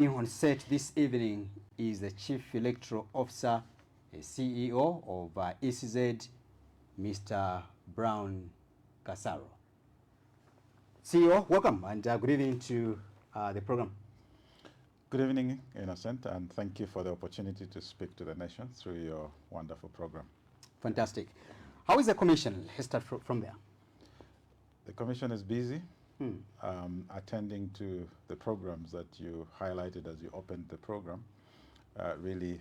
On set this evening is the Chief Electoral Officer, CEO of ECZ, Mr. Brown Kasaro. CEO, welcome and good evening to the program. Good evening, Innocent, and thank you for the opportunity to speak to the nation through your wonderful program. Fantastic. How is the commission? Let's start from there. The commission is busy attending to the programs that you highlighted as you opened the program. Really,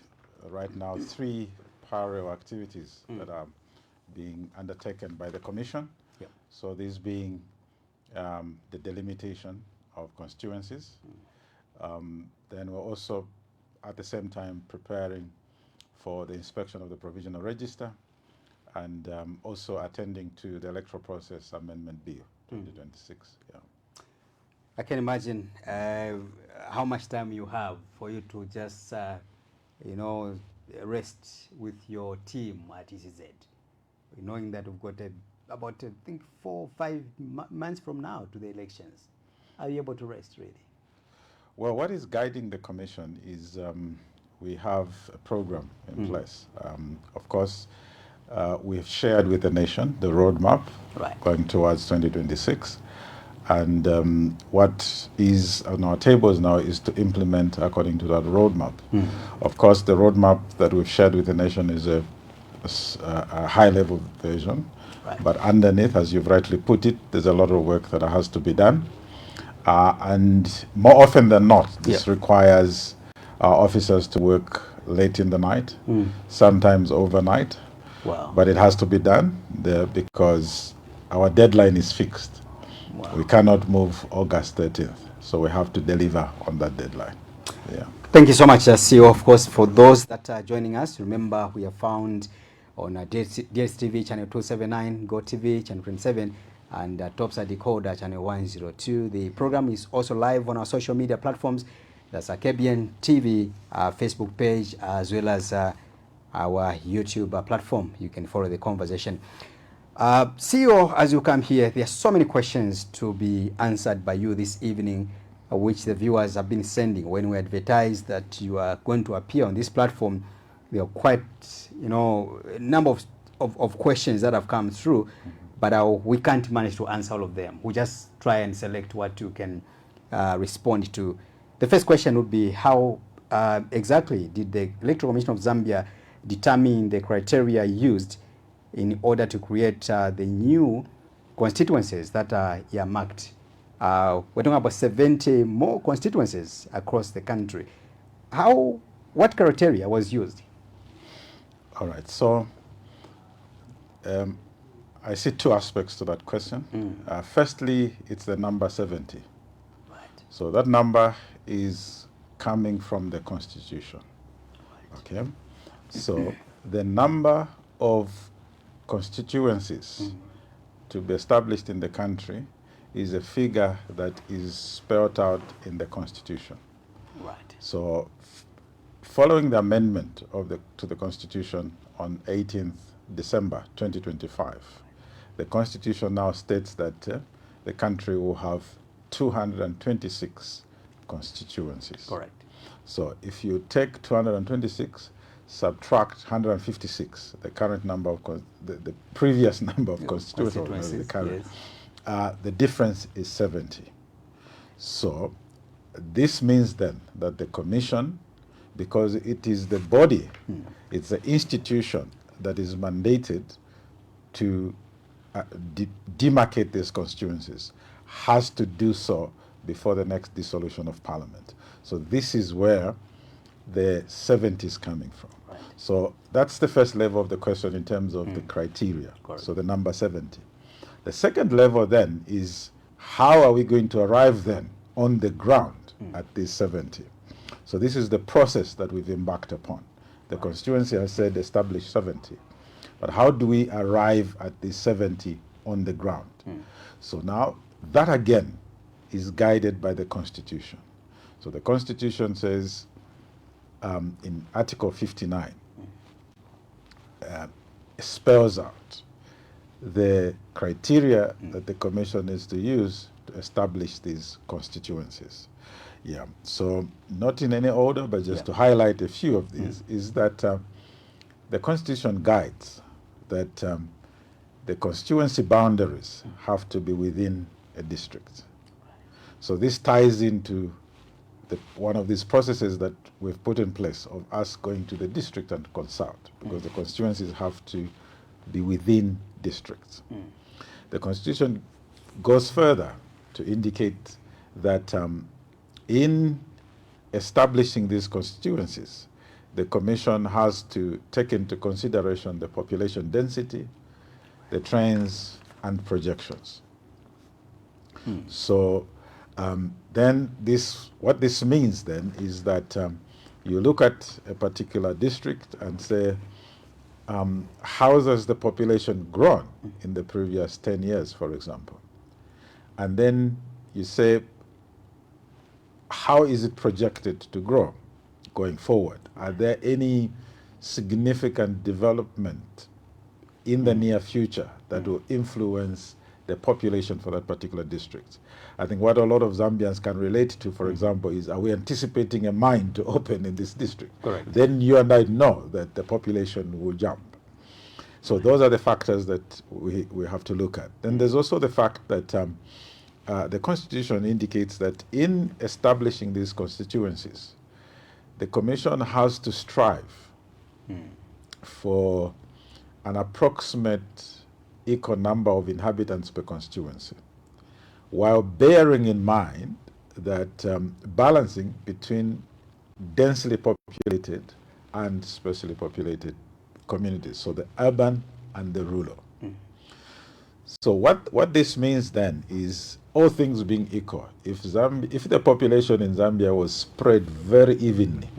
right now, 3 parallel activities that are being undertaken by the commission. Yep. So these being the delimitation of constituencies. Then we're also at the same time preparing for the inspection of the provisional register and also attending to the electoral process amendment bill 2026. Yeah. I can imagine how much time you have for you to just, rest with your team at ECZ, knowing that we've got about, I think, 4 or 5 months from now to the elections. Are you able to rest, really? Well, what is guiding the commission is we have a program in place. Of course, we've shared with the nation the roadmap going towards 2026. And what is on our tables now is to implement according to that roadmap. Of course, the roadmap that we've shared with the nation is a high-level version. Right. But underneath, as you've rightly put it, there's a lot of work that has to be done. And more often than not, this requires our officers to work late in the night, sometimes overnight. Wow. But it has to be done there because our deadline is fixed. Wow. We cannot move August 13th, so we have to deliver on that deadline. Yeah. Thank you so much, CEO. Of course, for those that are joining us, remember we are found on DSTV channel 279, GoTV channel 27, and Topsa Decoder channel 102. The program is also live on our social media platforms. That's Caribbean TV Facebook page, as well as our YouTube platform. You can follow the conversation. CEO, as you come here, there are so many questions to be answered by you this evening, which the viewers have been sending. When we advertised that you are going to appear on this platform, there are quite, a number of questions that have come through, but we can't manage to answer all of them. We just try and select what you can respond to. The first question would be, how exactly did the Electoral Commission of Zambia determine the criteria used in order to create the new constituencies that are earmarked? We're talking about 70 more constituencies across the country. What criteria was used? All right. So I see 2 aspects to that question. Firstly, it's the number 70. Right. So that number is coming from the Constitution. Right. Okay. So the number of constituencies to be established in the country is a figure that is spelled out in the Constitution. Right. So following the amendment to the Constitution on 18th December 2025, the Constitution now states that the country will have 226 constituencies. Correct. So if you take 226, subtract 156, the current number of the previous number of constituencies, the current, the difference is 70. So this means then that the commission, because it is the body, it's the institution that is mandated to demarcate these constituencies, has to do so before the next dissolution of Parliament. So this is where the 70 is coming from. Right. So that's the first level of the question in terms of the criteria. Correct. So the number 70. The second level then is, how are we going to arrive then on the ground at this 70? So this is the process that we've embarked upon. The constituency has said establish 70. But how do we arrive at this 70 on the ground? So now that again is guided by the Constitution. So the Constitution says in Article 59, spells out the criteria that the Commission is to use to establish these constituencies. Yeah. So not in any order, but just to highlight a few of these, is that the Constitution guides that the constituency boundaries have to be within a district. So this ties into one of these processes that we've put in place of us going to the district and consult, because the constituencies have to be within districts. The Constitution goes further to indicate that in establishing these constituencies, the Commission has to take into consideration the population density, the trends, and projections. So then what this means then is that you look at a particular district and say, how has the population grown in the previous 10 years, for example? And then you say, how is it projected to grow going forward? Are there any significant development in the near future that will influence the population for that particular district? I think what a lot of Zambians can relate to, for example, is, are we anticipating a mine to open in this district? Correct. Then you and I know that the population will jump. So those are the factors that we have to look at. Then there's also the fact that the Constitution indicates that in establishing these constituencies, the Commission has to strive for an approximate equal number of inhabitants per constituency, while bearing in mind that balancing between densely populated and sparsely populated communities, so the urban and the rural. So what this means then is, all things being equal, if the population in Zambia was spread very evenly,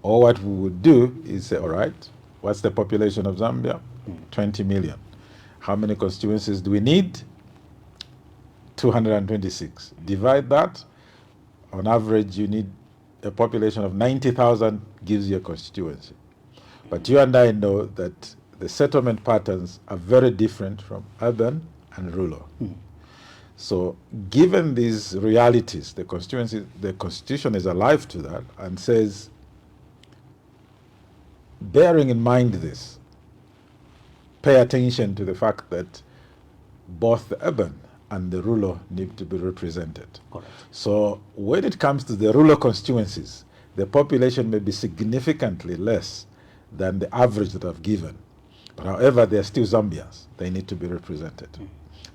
all what we would do is say, all right, what's the population of Zambia? 20 million. How many constituencies do we need? 226. Divide that. On average, you need a population of 90,000 gives you a constituency. But you and I know that the settlement patterns are very different from urban and rural. So given these realities, the Constitution is alive to that and says, bearing in mind this, pay attention to the fact that both the urban and the rural need to be represented. Correct. So when it comes to the rural constituencies, the population may be significantly less than the average that I've given. But however, they're still Zambians. They need to be represented.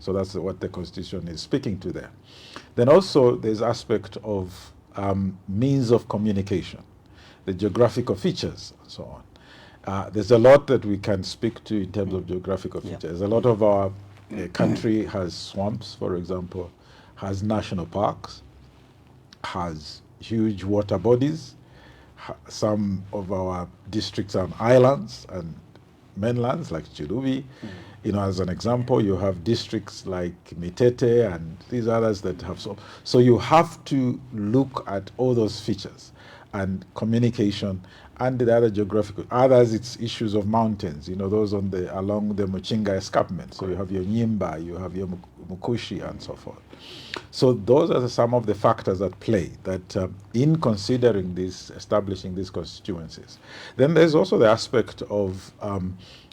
So that's what the Constitution is speaking to there. Then also there's aspect of means of communication, the geographical features, and so on. There's a lot that we can speak to in terms of geographical features. A lot of our country has swamps, for example, has national parks, has huge water bodies. Some of our districts are on islands and mainlands like Chilubi. You know, as an example, you have districts like Mitete and these others that have so you have to look at all those features and communication and the other geographical. Others, it's issues of mountains, you know, those along the Muchinga escarpment. So you have your Nyimba, you have your Mukushi and so forth. So those are some of the factors at play that in considering establishing these constituencies. Then there's also the aspect of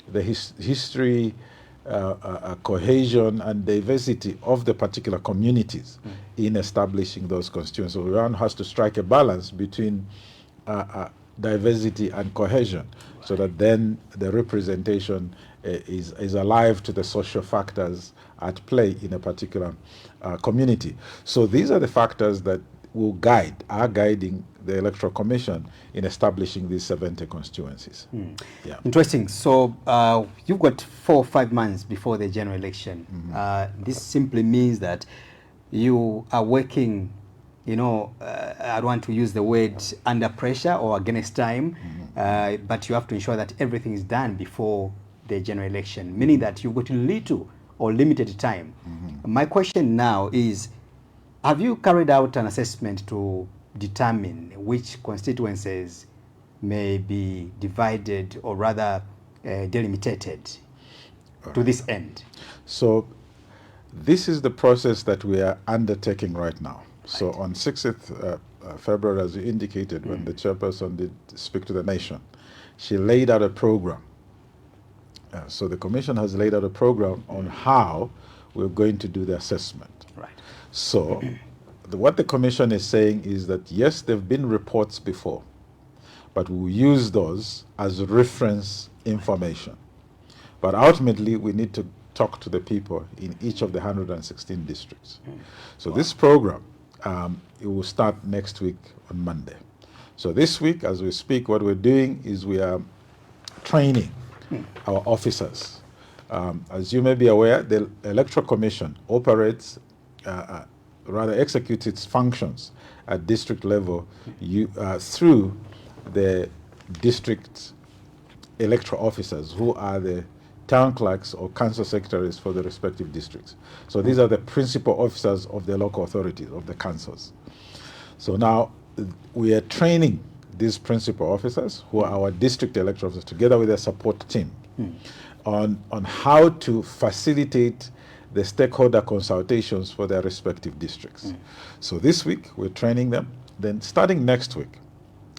the history, cohesion and diversity of the particular communities in establishing those constituencies. So one has to strike a balance between diversity and cohesion, so that then the representation is alive to the social factors at play in a particular community. So these are the factors that are guiding the Electoral Commission in establishing these 70 constituencies. Yeah. Interesting. So you've got 4 or 5 months before the general election. This simply means that you are working, you know, I don't want to use the word under pressure or against time, but you have to ensure that everything is done before the general election, meaning that you've got little or limited time. My question now is, have you carried out an assessment to determine which constituencies may be divided or rather delimited to this end? So this is the process that we are undertaking right now. So on 6th February, as you indicated, when the chairperson did speak to the nation, she laid out a program. So the commission has laid out a program on how we're going to do the assessment. Right. So what the commission is saying is that, yes, there have been reports before, but we'll use those as reference information. But ultimately, we need to talk to the people in each of the 116 districts. So this program, it will start next week on Monday. So this week, as we speak, what we're doing is we are training our officers. As you may be aware, the Electoral Commission operates, rather executes its functions at district level through the district electoral officers, who are the town clerks or council secretaries for the respective districts. So these are the principal officers of the local authorities, of the councils. So now we are training these principal officers, who are our district electoral officers, together with their support team, on how to facilitate the stakeholder consultations for their respective districts. So this week we're training them. Then starting next week,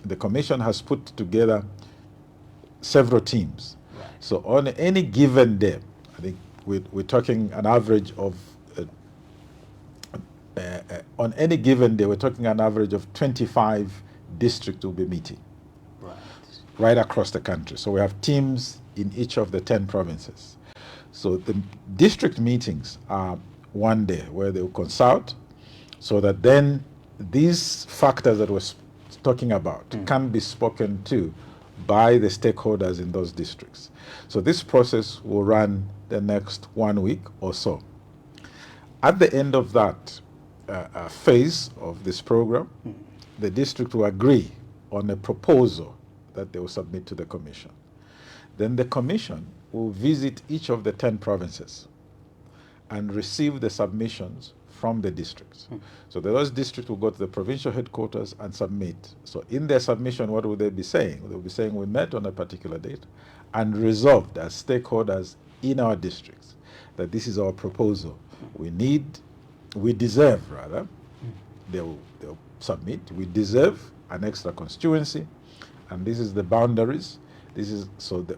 the commission has put together several teams. Right. So on any given day, I think we're talking an average of on any given day, we're talking an average of 25 districts will be meeting. Right across the country. So we have teams in each of the 10 provinces. So the district meetings are one day where they will consult, so that then these factors that we're talking about can be spoken to by the stakeholders in those districts. So this process will run the next 1 week or so. At the end of that phase of this program, the district will agree on a proposal that they will submit to the commission. Then the commission will visit each of the 10 provinces and receive the submissions from the districts. So those districts will go to the provincial headquarters and submit. So in their submission, what will they be saying? They'll be saying, we met on a particular date and resolved as stakeholders in our districts that this is our proposal. We deserve, they'll submit, we deserve an extra constituency, and this is the boundaries. This is, so the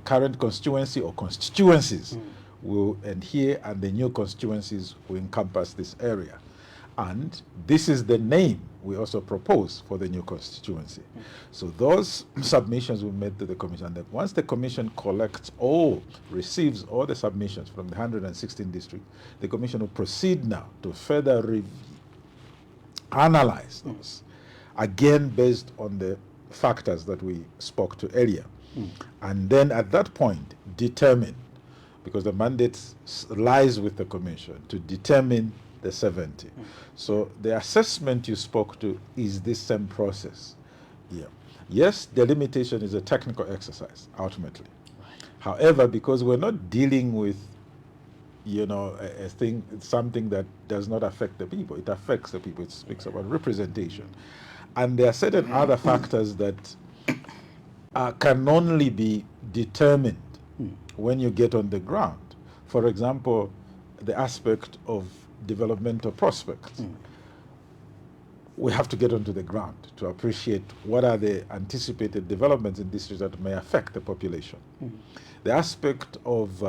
current constituency or constituencies will adhere, and the new constituencies will encompass this area. And this is the name we also propose for the new constituency. So those submissions will be made to the commission. And then once the commission receives all the submissions from the 116 districts, the commission will proceed now to further review, analyze those, again based on the factors that we spoke to earlier. And then at that point, determine, because the mandate lies with the commission, to determine the 70. So the assessment you spoke to is this same process. Yes, delimitation is a technical exercise, ultimately. However, because we're not dealing with, something that does not affect the people, it affects the people. It speaks about representation. And there are certain other factors that can only be determined when you get on the ground. For example, the aspect of developmental prospects. We have to get onto the ground to appreciate what are the anticipated developments in districts that may affect the population. The aspect of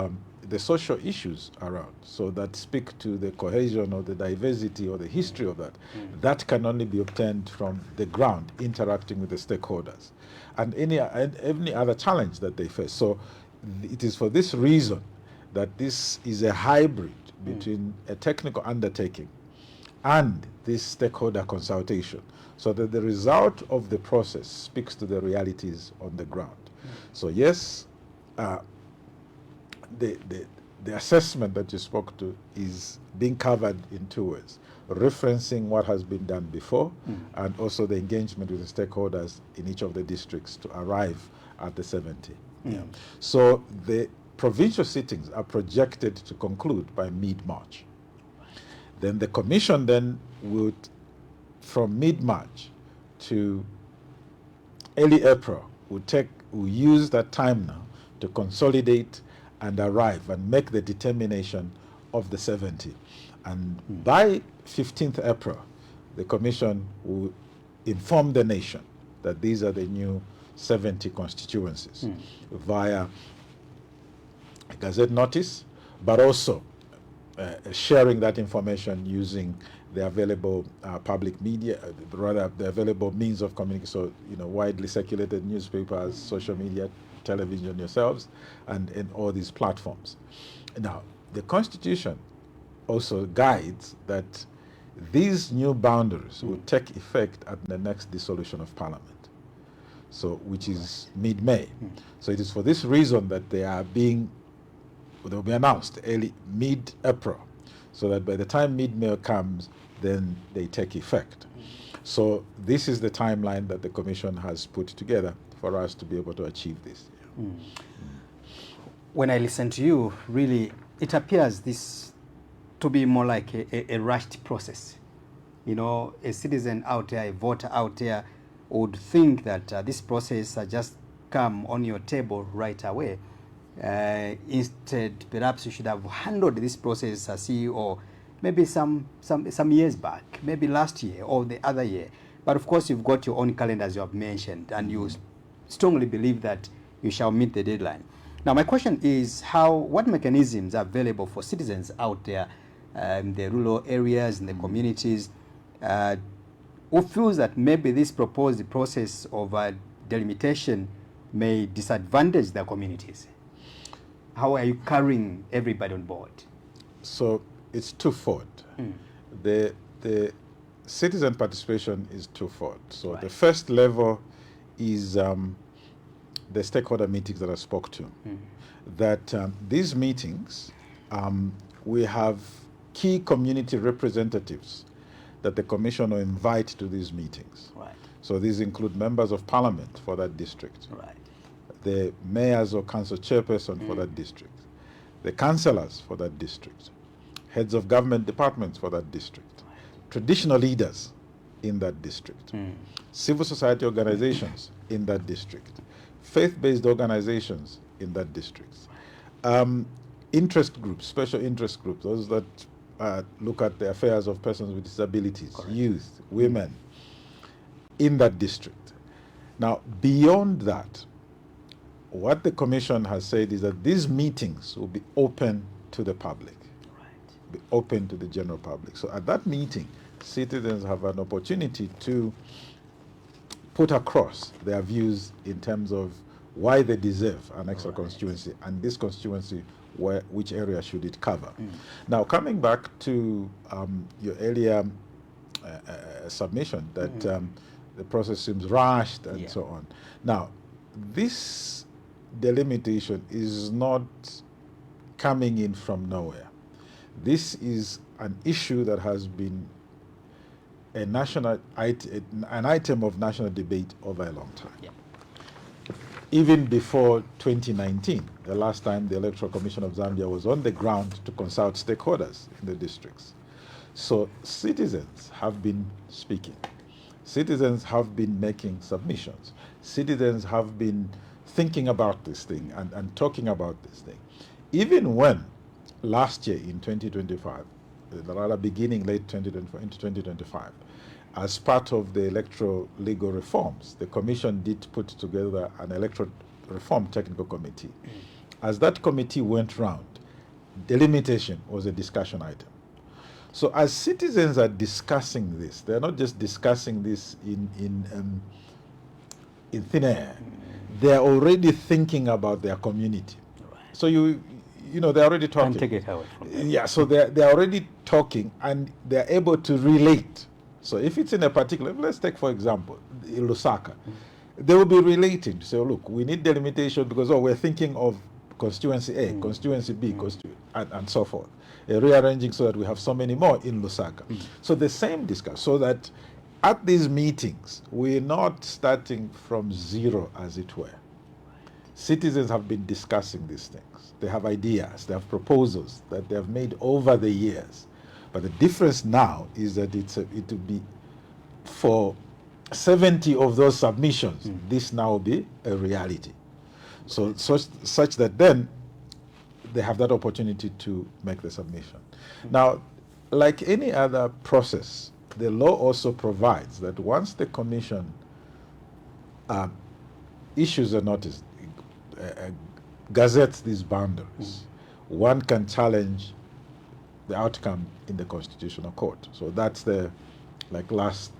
the social issues around, so that speak to the cohesion or the diversity or the history of that, that can only be obtained from the ground, interacting with the stakeholders, and any other challenge that they face. So it is for this reason that this is a hybrid between a technical undertaking and this stakeholder consultation, so that the result of the process speaks to the realities on the ground. So yes, the assessment that you spoke to is being covered in two ways: referencing what has been done before, and also the engagement with the stakeholders in each of the districts to arrive at the 70. So the provincial sittings are projected to conclude by mid-March. Then the commission then would, from mid-March to early April, will use that time now to consolidate and arrive and make the determination of the 70. And by 15th April, the Commission will inform the nation that these are the new 70 constituencies via a Gazette notice, but also sharing that information using the available public media, rather the available means of communication, so widely circulated newspapers, social media, television yourselves, and all these platforms. Now, the Constitution also guides that these new boundaries will take effect at the next dissolution of Parliament, so which is mid-May. So it is for this reason that they'll be announced early mid-April, so that by the time mid-May comes, then they take effect. So this is the timeline that the Commission has put together for us to be able to achieve this. When I listen to you, really, it appears this to be more like a rushed process. A citizen out there, a voter out there would think that this process has just come on your table right away. Instead, perhaps you should have handled this process as or maybe some years back, maybe last year or the other year. But of course, you've got your own calendar, as you have mentioned, and you strongly believe that you shall meet the deadline. Now, my question is what mechanisms are available for citizens out there in the rural areas, in the communities, who feels that maybe this proposed process of delimitation may disadvantage their communities? How are you carrying everybody on board? So it's twofold. The citizen participation is twofold. So the first level is the stakeholder meetings that I spoke to. That these meetings, we have key community representatives that the Commission will invite to these meetings. So these include members of Parliament for that district, the mayors or council chairperson for that district, the councillors for that district, heads of government departments for that district, traditional leaders in that district, civil society organizations in that district, faith-based organizations in that district, interest groups, special interest groups, those that look at the affairs of persons with disabilities, youth, women, in that district. Now, beyond that, what the Commission has said is that these meetings will be open to the public, be open to the general public. So at that meeting, citizens have an opportunity to put across their views in terms of why they deserve an extra constituency, and this constituency, which area should it cover. Now, coming back to your earlier submission that the process seems rushed and so on. Now, this delimitation is not coming in from nowhere. This is an issue that has been an item of national debate over a long time. Even before 2019, the last time the Electoral Commission of Zambia was on the ground to consult stakeholders in the districts. So citizens have been speaking. Citizens have been making submissions. Citizens have been thinking about this thing and talking about this thing. Even when last year in 2025, rather beginning late 2024 into 2025, as part of the electoral legal reforms, the Commission did put together an electoral reform technical committee. As that committee went round, delimitation was a discussion item. So as citizens are discussing this, they're not just discussing this in thin air. They're already thinking about their community. So they're already talking. Can't take it away from them. Yeah, so they're already talking and they're able to relate. So if it's in a particular, let's take for example, in Lusaka, they will be relating to say, look, we need delimitation because we're thinking of constituency A, constituency B, and so forth. Rearranging so that we have so many more in Lusaka. So the same discussion, so that at these meetings, we're not starting from zero, as it were. Citizens have been discussing these things. They have ideas, they have proposals that they have made over the years. But the difference now is that it will be for 70 of those submissions, this now will be a reality. So such that then they have that opportunity to make the submission. Now, like any other process the law also provides that once the commission issues a notice, gazettes these boundaries, one can challenge the outcome in the Constitutional Court. So that's the last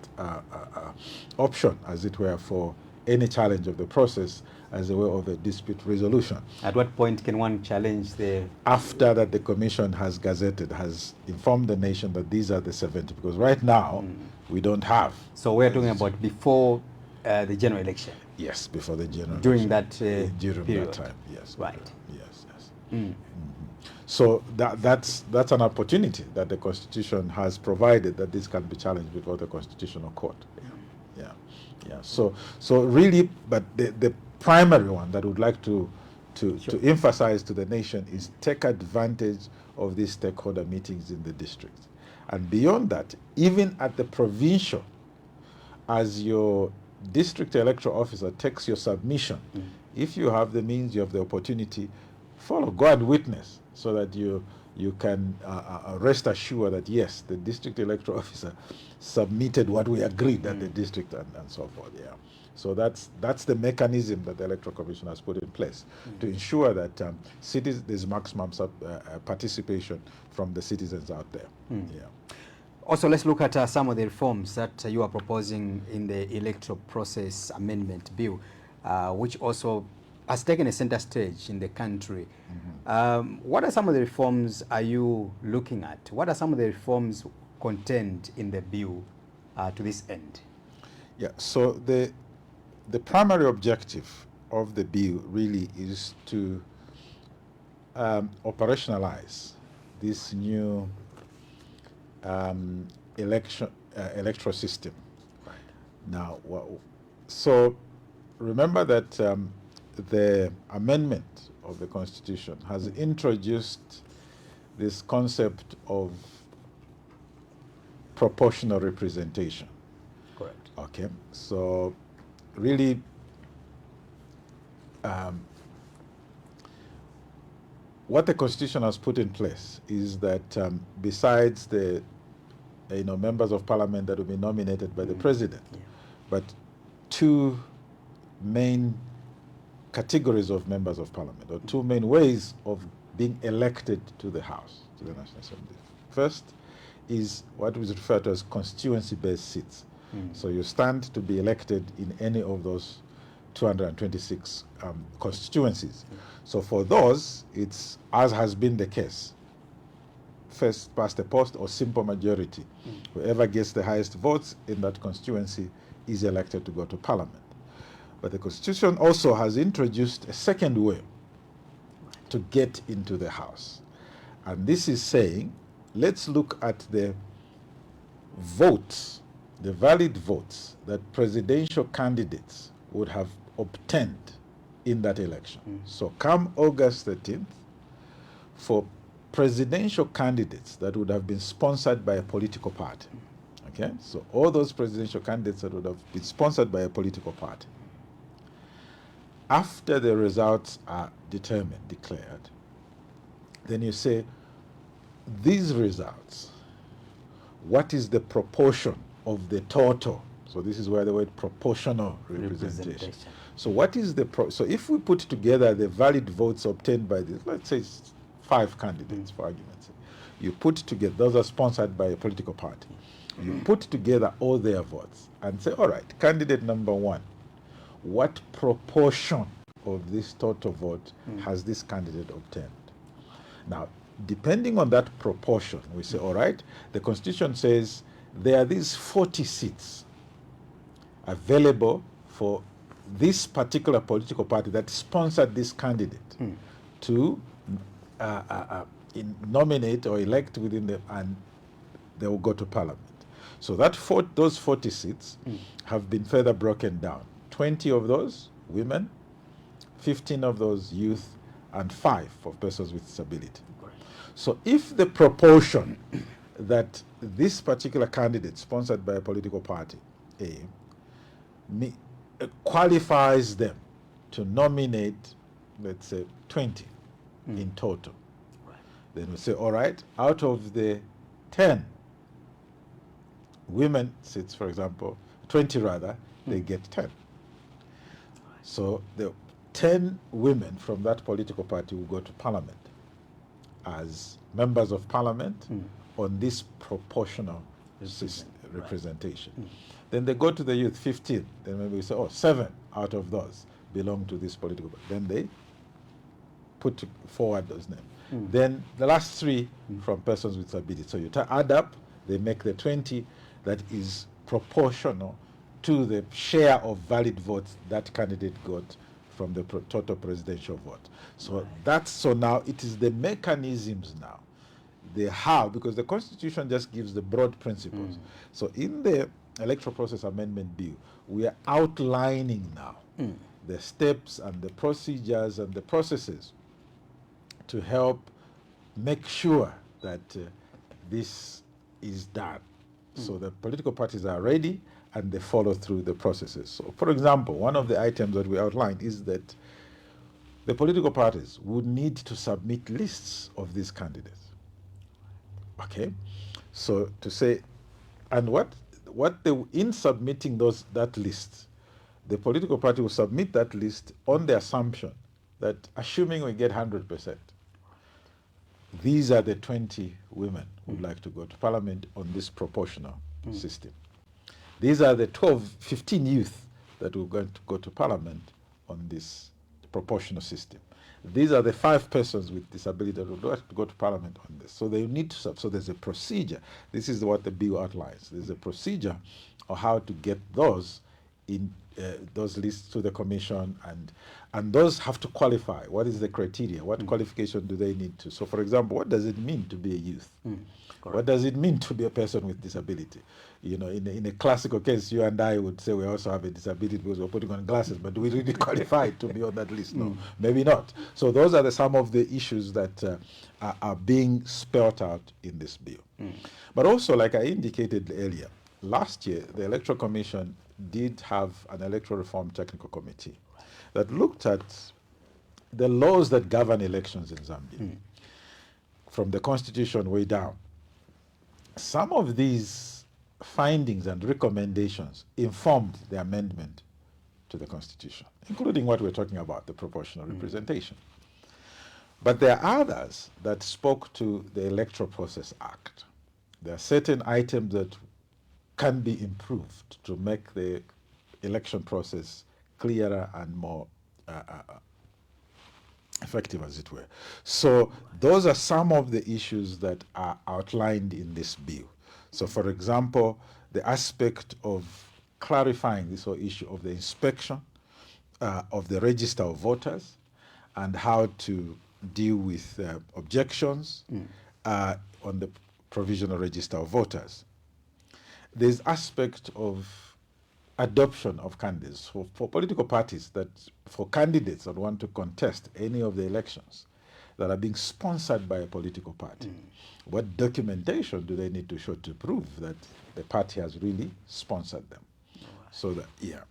option, as it were, for any challenge of the process as a way of a dispute resolution. At what point can one challenge the... After that the commission has gazetted, has informed the nation that these are the 70, because right now we don't have. So we're talking about before the general election? Yes, before the general during election. During that time, yes. Right. Yes. So that's an opportunity that the Constitution has provided, that this can be challenged before the Constitutional Court. Yeah. So really, but the primary one that would like to emphasize to the nation is take advantage of these stakeholder meetings in the districts. And beyond that, even at the provincial, as your district electoral officer takes your submission, if you have the means, you have the opportunity, follow, go and witness, so that you can rest assured that yes, the district electoral officer submitted what we agreed at the district, and so forth. Yeah. So that's the mechanism that the Electoral Commission has put in place to ensure that there's maximum participation from the citizens out there. Yeah. Also, let's look at some of the reforms that you are proposing in the Electoral Process Amendment Bill, which also has taken a center stage in the country. What are some of the reforms are you looking at? What are some of the reforms contained in the bill to this end? Yeah, so the primary objective of the bill really is to operationalize this new electoral system. Now, so remember that the amendment of the Constitution has introduced this concept of proportional representation. Correct. Okay, so really what the Constitution has put in place is that besides the members of parliament that will be nominated by the president, but two main categories of members of parliament, or two main ways of being elected to the House, to the National Assembly. First is what is referred to as constituency-based seats. So you stand to be elected in any of those 226 constituencies. So for those, it's, as has been the case, first past the post or simple majority. Whoever gets the highest votes in that constituency is elected to go to parliament. But the Constitution also has introduced a second way to get into the House. And this is saying, let's look at the votes, the valid votes that presidential candidates would have obtained in that election. So come August 13th, for presidential candidates that would have been sponsored by a political party. Okay, so all those presidential candidates that would have been sponsored by a political party, after the results are declared, then you say, these results, what is the proportion of the total? So this is where the word proportional representation. So what is the so if we put together the valid votes obtained by this, let's say 5 candidates, for argument's sake, you put together, those are sponsored by a political party, you put together all their votes and say, all right, candidate number 1, what proportion of this total vote has this candidate obtained? Now, depending on that proportion, we say, all right, the Constitution says there are these 40 seats available for this particular political party that sponsored this candidate to nominate or elect within the, and they will go to parliament. So that those 40 seats have been further broken down. 20 of those women, 15 of those youth, and 5 for persons with disability. So if the proportion that this particular candidate sponsored by a political party qualifies them to nominate, let's say, 20 in total, then we say, all right, out of the 10 women seats, for example, 20 rather, they get 10. So the 10 women from that political party will go to parliament as members of parliament on this proportional representation. Then they go to the youth, 15. Then maybe we say, oh, 7 out of those belong to this political party. Then they put forward those names. Then the last 3 from persons with disability. So you add up, they make the 20 that is proportional to the share of valid votes that candidate got from the total presidential vote. So that's, so now it is the mechanisms now, the how, because the Constitution just gives the broad principles. So in the Electoral Process Amendment Bill, we are outlining now the steps and the procedures and the processes to help make sure that this is done. So the political parties are ready and they follow through the processes. So, for example, one of the items that we outlined is that the political parties would need to submit lists of these candidates. Okay, so to say, and what they, in submitting that list, the political party will submit that list on the assumption that, assuming we get 100%, these are the 20 women who would like to go to parliament on this proportional system. These are the 15 youth that will going to go to parliament on this proportional system. These are the 5 persons with disability that will like to go to parliament on this. So they need to, so there's a procedure. This is what the bill outlines. There's a procedure of how to get those in those lists to the commission, and those have to qualify. What is the criteria? What qualification do they need to? So, for example, what does it mean to be a youth? What does it mean to be a person with disability? You know, in a classical case, you and I would say we also have a disability because we're putting on glasses, but do we really qualify to be on that list? No, maybe not. So those are some of the issues that are being spelled out in this bill. But also, like I indicated earlier, last year, the Electoral Commission did have an electoral reform technical committee that looked at the laws that govern elections in Zambia, from the constitution way down. Some of these findings and recommendations informed the amendment to the constitution, including what we're talking about, the proportional representation. But there are others that spoke to the Electoral Process Act. There are certain items that can be improved to make the election process clearer and more effective, as it were. So those are some of the issues that are outlined in this bill. So, for example, the aspect of clarifying this whole issue of the inspection of the register of voters and how to deal with objections on the provisional register of voters. There's aspect of adoption of candidates for political parties, that for candidates that want to contest any of the elections that are being sponsored by a political party. What documentation do they need to show to prove that the party has really sponsored them? So that, yeah.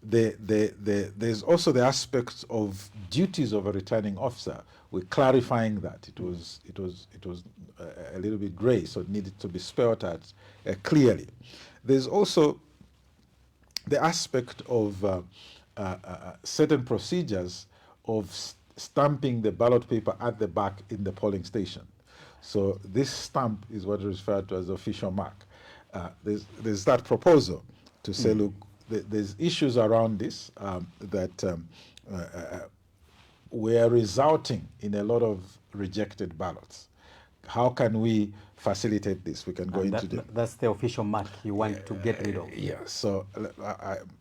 There's also the aspects of duties of a returning officer. We're clarifying that. It was a little bit gray, so it needed to be spelled out clearly. There's also the aspect of certain procedures of stamping the ballot paper at the back in the polling station. So this stamp is what is referred to as the official mark. There's that proposal to say, look, there's issues around this that were resulting in a lot of rejected ballots. How can we facilitate this? We can go into that's the official mark you want to get rid of. Yeah. So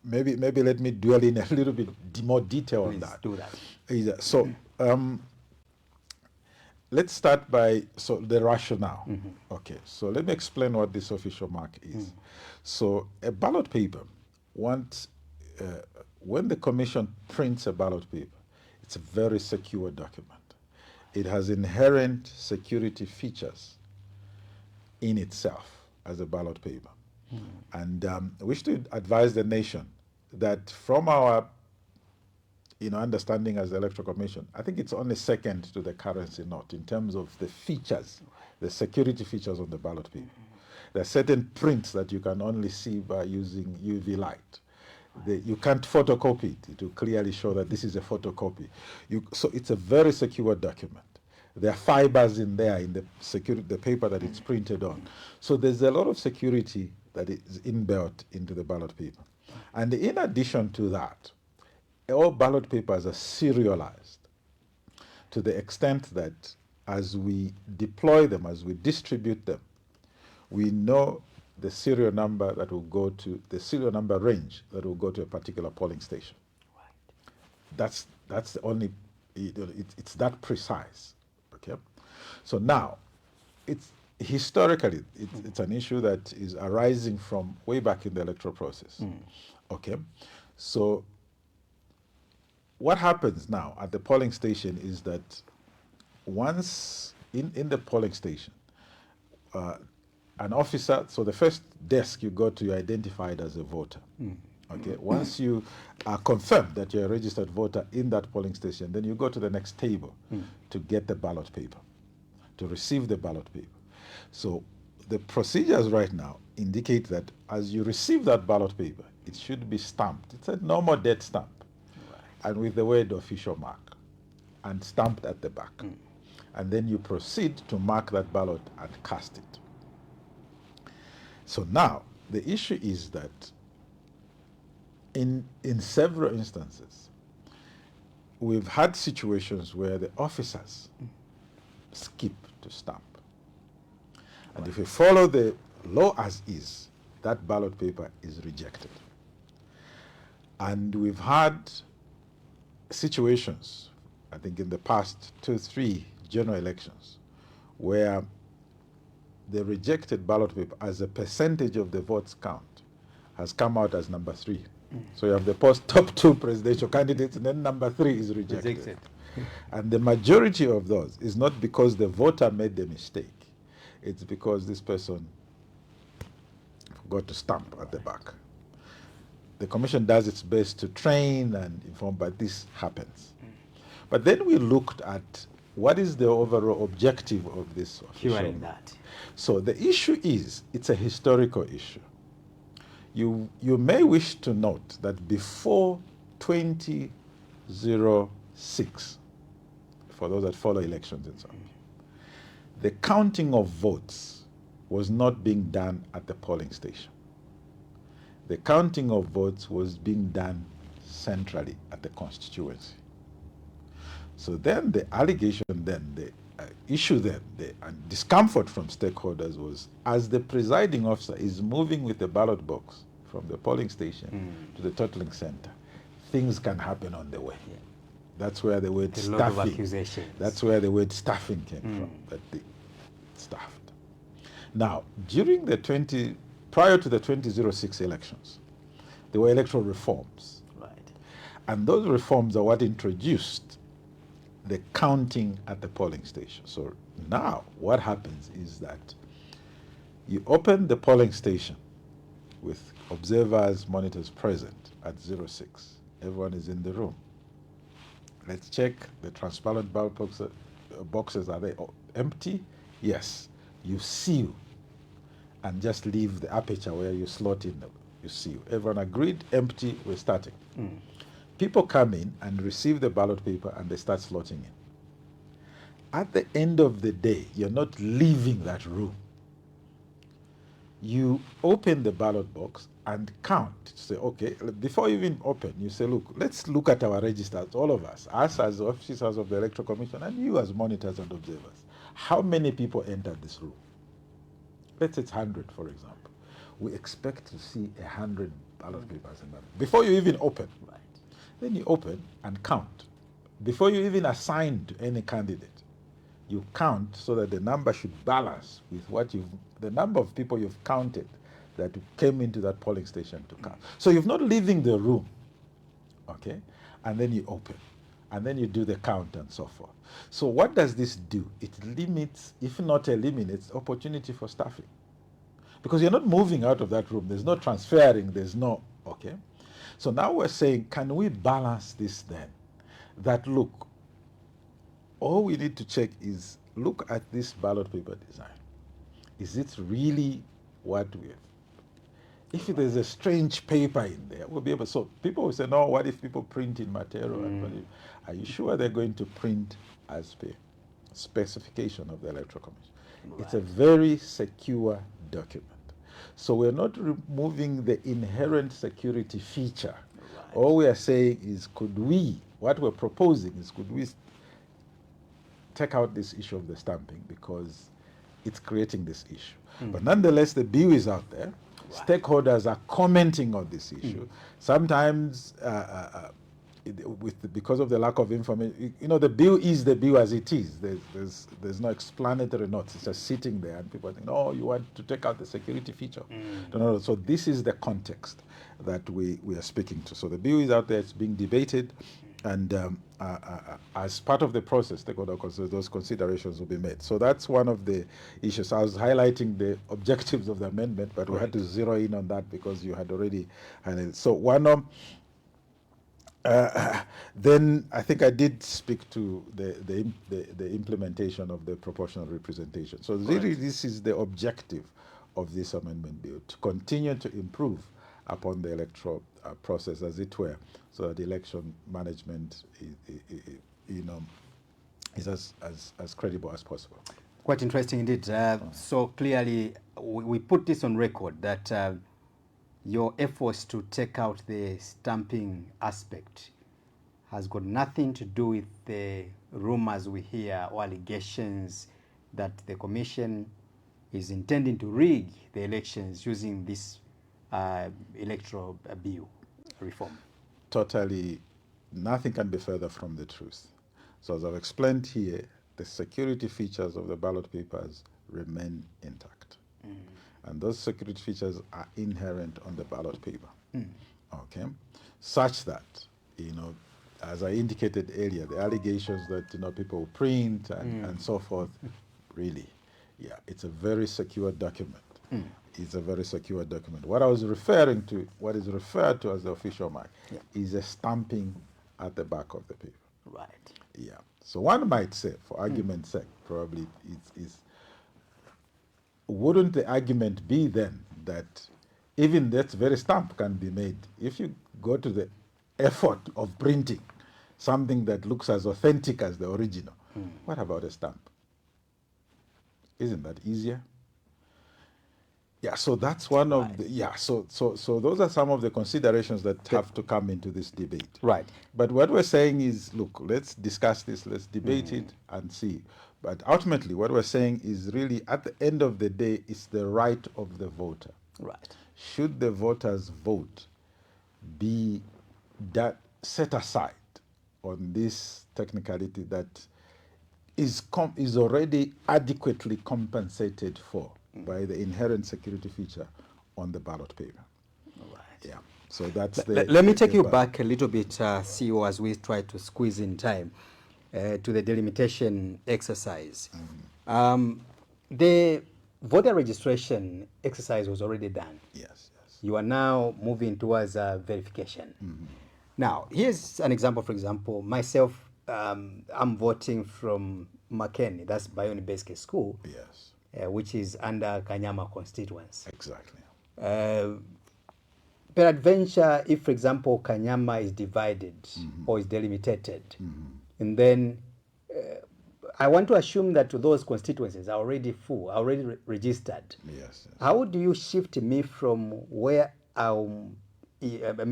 maybe let me dwell in a little bit more detail on that. Do that. So let's start by the rationale. Okay. So let me explain what this official mark is. So a ballot paper, when the commission prints a ballot paper, it's a very secure document. It has inherent security features in itself as a ballot paper. And I wish to advise the nation that from our understanding as the Electoral Commission, I think it's only second to the currency note in terms of the features, the security features on the ballot paper. There are certain prints that you can only see by using UV light. You can't photocopy it. It will clearly show that this is a photocopy. So it's a very secure document. There are fibers in there in the paper that it's printed on. So there's a lot of security that is inbuilt into the ballot paper. And in addition to that, all ballot papers are serialized to the extent that as we deploy them, as we distribute them, we know the serial number that will go to the serial number range that will go to a particular polling station. Right. That's the only, it's that precise. Okay, so now it's historically it's an issue that is arising from way back in the electoral process. Okay, so what happens now at the polling station is that once in the polling station, an officer, so the first desk you go to, you're identified as a voter. Okay, once you are confirmed that you're a registered voter in that polling station, then you go to the next table to get the ballot paper, to receive the ballot paper. So the procedures right now indicate that as you receive that ballot paper, it should be stamped. It's a normal date stamp, and with the word official mark, and stamped at the back. And then you proceed to mark that ballot and cast it. So now, the issue is that in several instances, we've had situations where the officers skip to stamp. And if you follow the law as is, that ballot paper is rejected. And we've had situations, I think in the past 2-3 general elections, where the rejected ballot paper as a percentage of the votes count has come out as number 3. So you have the top 2 presidential candidates, and then number 3 is rejected. And the majority of those is not because the voter made the mistake. It's because this person forgot to stamp at the back. The commission does its best to train and inform, but this happens. But then we looked at what is the overall objective of this official. That. So the issue is, it's a historical issue. You may wish to note that before 2006, for those that follow elections in Zambia, the counting of votes was not being done at the polling station. The counting of votes was being done centrally at the constituency. So then the allegation then, the issue then, the discomfort from stakeholders was, as the presiding officer is moving with the ballot box from the polling station to the totaling center, things can happen on the way. Yeah. That's where the word staffing, that's where the word staffing came from, that they staffed. Now, during the prior to the 2006 elections, there were electoral reforms. Right. And those reforms are what introduced the counting at the polling station. So now what happens is that you open the polling station with observers, monitors present at 06. Everyone is in the room. Let's check the transparent ballot boxes. Are they empty? Yes. You seal and just leave the aperture where you slot in, you seal. Everyone agreed, empty, we're starting. People come in and receive the ballot paper and they start slotting in. At the end of the day, you're not leaving that room. You open the ballot box and count. Say, okay, before you even open, you say, look, let's look at our registers, all of us as officers of the Electoral Commission, and you as monitors and observers. How many people entered this room? Let's say it's 100, for example. We expect to see 100 ballot papers in that. Before you even open, right. Then you open and count. Before you even assign to any candidate, you count so that the number should balance with the number of people you've counted that came into that polling station to count. So you're not leaving the room, okay? And then you open, and then you do the count and so forth. So what does this do? It limits, if not eliminates, opportunity for staffing. Because you're not moving out of that room. There's no transferring, there's no, okay? So now we're saying, can we balance this then? That look, all we need to check is, look at this ballot paper design. Is it really what we. If there's a strange paper in there, we'll be able. So people will say, no, what if people print in material? Are you sure they're going to print as per specification of the Electoral Commission? Right. It's a very secure document. So we're not removing the inherent security feature. Right. All we are saying is, what we're proposing is, could we take out this issue of the stamping because it's creating this issue. But nonetheless, the bill is out there. Right. Stakeholders are commenting on this issue. Sometimes, because of the lack of information, the bill is the bill as it is. There's no explanatory notes. It's just sitting there, and people think, "Oh, you want to take out the security feature?" No. So this is the context that we are speaking to. So the bill is out there. It's being debated. And as part of the process, those considerations will be made. So that's one of the issues. I was highlighting the objectives of the amendment, but we had to zero in on that because you had already highlighted. So then I think I did speak to the implementation of the proportional representation. So really, this is the objective of this amendment bill, to continue to improve upon the electoral process, as it were, so that election management is as credible as possible. Quite interesting indeed. So clearly, we put this on record that your efforts to take out the stamping aspect has got nothing to do with the rumors we hear or allegations that the Commission is intending to rig the elections using this electoral bill reform. Totally, nothing can be further from the truth. So as I've explained here, the security features of the ballot papers remain intact. And those security features are inherent on the ballot paper. Okay? Such that, as I indicated earlier, the allegations that, people print and so forth, really, it's a very secure document. It's a very secure document. What I was referring to, what is referred to as the official mark, is a stamping at the back of the paper. Right. Yeah. So one might say, for argument's sake, probably wouldn't the argument be then that even that very stamp can be made if you go to the effort of printing something that looks as authentic as the original? What about a stamp? Isn't that easier? Yeah, so that's one of the, so those are some of the considerations that have to come into this debate. Right. But what we're saying is, look, let's discuss this, let's debate it and see. But ultimately, what we're saying is really, at the end of the day, it's the right of the voter. Right. Should the voter's vote be set aside on this technicality that is already adequately compensated for by the inherent security feature on the ballot paper? Right. Yeah. So that's Let me take you back a little bit, CEO, as we try to squeeze in time to the delimitation exercise. The voter registration exercise was already done. Yes. You are now moving towards verification. Now, here's an example. For example, myself, I'm voting from Makeni, that's Bayoni Basic School. Yes. Which is under Kanyama constituency. Exactly. Peradventure, if, for example, Kanyama is divided or is delimited, and then I want to assume that those constituencies are already full, already registered. Yes. How do you shift me from where I'm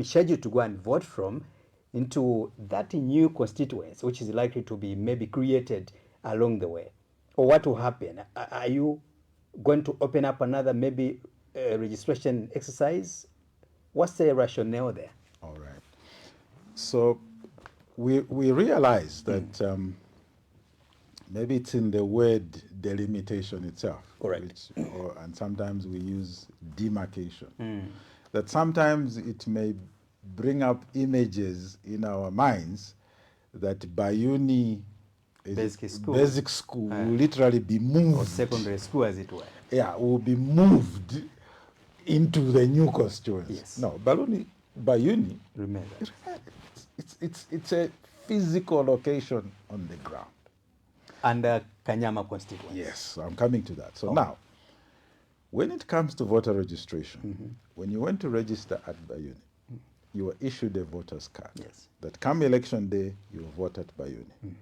scheduled to go and vote from into that new constituency, which is likely to be maybe created along the way? Or what will happen? Are you going to open up another maybe registration exercise? What's the rationale there? All right. So we realize that maybe it's in the word delimitation itself. Correct. And sometimes we use demarcation. That sometimes it may bring up images in our minds that Bayuni basic school will literally be moved. Or secondary school, as it were. Yeah, will be moved into the new constituency. Yes. No, Bayuni, remember, it's a physical location on the ground. Under Kanyama constituency. Yes, I'm coming to that. So now, When it comes to voter registration, when you went to register at Bayuni, you were issued a voter's card. Yes. That come election day, you vote at Bayuni.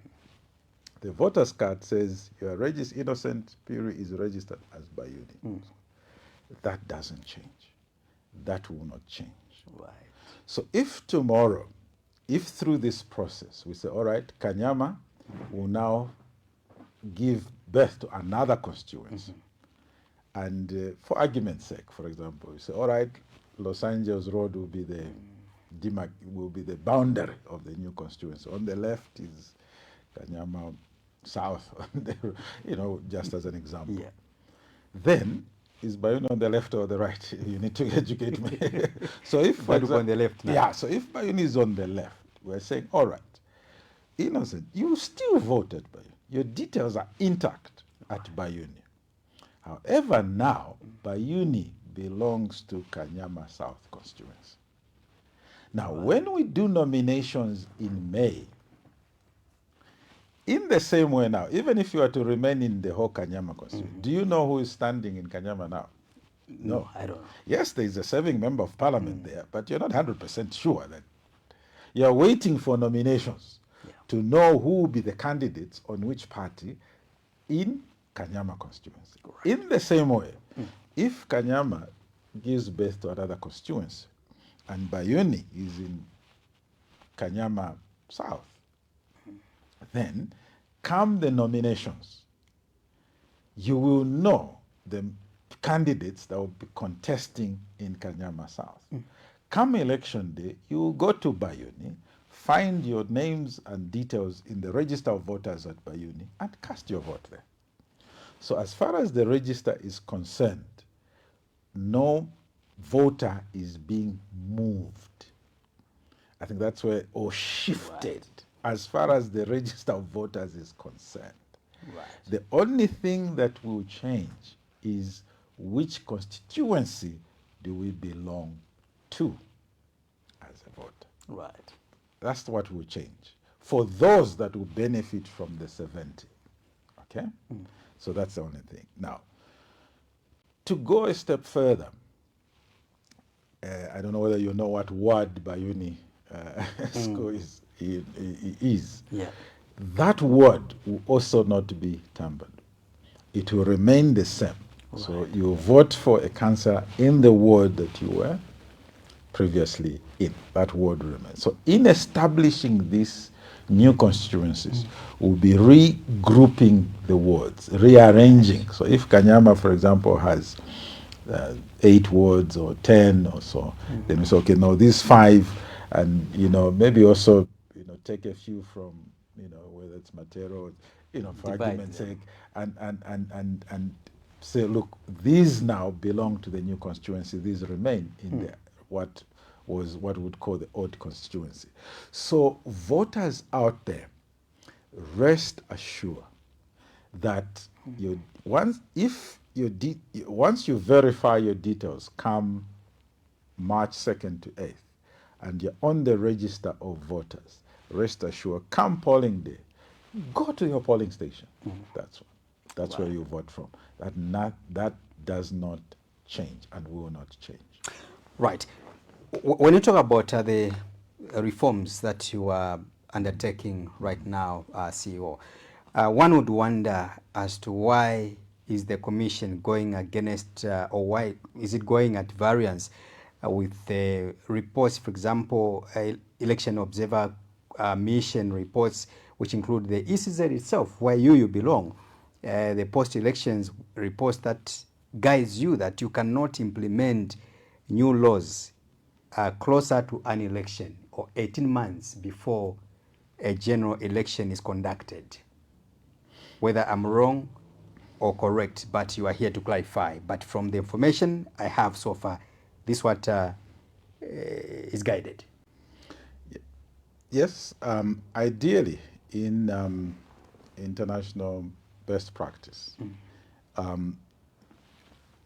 The voter's card says you are Innocent Piri is registered as Bayuni. That doesn't change. That will not change. Right. So if tomorrow, if through this process we say, all right, Kanyama will now give birth to another constituency, and for argument's sake, for example, we say, all right, Los Angeles Road will be the boundary of the new constituency. On the left is Kanyama South, just as an example. Yeah. Then is Bayuni on the left or the right? You need to educate me. So if on the left now. Yeah, so if Bayuni is on the left, we're saying, all right, Innocent, you still voted Bayuni. Your details are intact at Bayuni. However, now Bayuni belongs to Kanyama South constituency. Now, when we do nominations in May, in the same way now, even if you are to remain in the whole Kanyama constituency, do you know who is standing in Kanyama now? No, I don't know. Yes, there is a serving member of parliament there, but you're not 100% sure that you're waiting for nominations to know who will be the candidates on which party in Kanyama constituency. Correct. In the same way, if Kanyama gives birth to another constituency and Bayuni is in Kanyama South, then come the nominations, you will know the candidates that will be contesting in Kanyama South. Come election day, you will go to Bayuni, find your names and details in the register of voters at Bayuni, and cast your vote there. So as far as the register is concerned, no voter is being moved. I think that's where, or shifted, as far as the register of voters is concerned. Right. The only thing that will change is which constituency do we belong to as a voter. Right. That's what will change for those that will benefit from the 70. Okay? So that's the only thing. Now, to go a step further, I don't know whether you know what ward Bayuni school is. Yeah. That word will also not be tampered. It will remain the same. Right. So you vote for a councillor in the ward that you were previously in. That word will remain. So in establishing these new constituencies, we'll be regrouping the wards, rearranging. So if Kanyama, for example, has 8 wards or 10 or so, then we say, okay, no, these 5, and maybe also take a few from whether it's Matero, for argument's sake, and say, look, these now belong to the new constituency. These remain in what we would call the old constituency. So voters out there, rest assured that once you verify your details come March 2nd to 8th, and you're on the register of voters, rest assured, come polling day, go to your polling station. That's where you vote from. That does not change and will not change. Right. When you talk about the reforms that you are undertaking right now, CEO, one would wonder as to why is the commission going against, or why is it going at variance with the reports, for example, election observer mission reports, which include the ECZ itself, where you belong, the post-elections reports that guides you that you cannot implement new laws closer to an election or 18 months before a general election is conducted. Whether I'm wrong or correct, but you are here to clarify. But from the information I have so far, this is what is guided. Yes, ideally, in international best practice,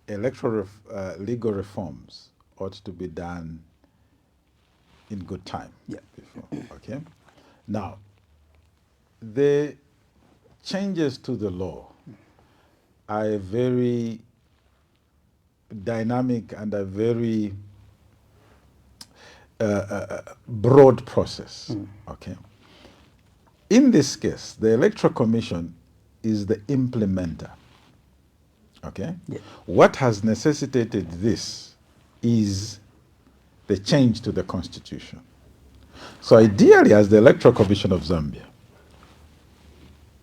electoral legal reforms ought to be done in good time. Yeah. Before, okay? Now, the changes to the law are a very dynamic and a very broad process. Okay. In this case, the Electoral Commission is the implementer. Okay. Yeah. What has necessitated this is the change to the constitution. So ideally, as the Electoral Commission of Zambia,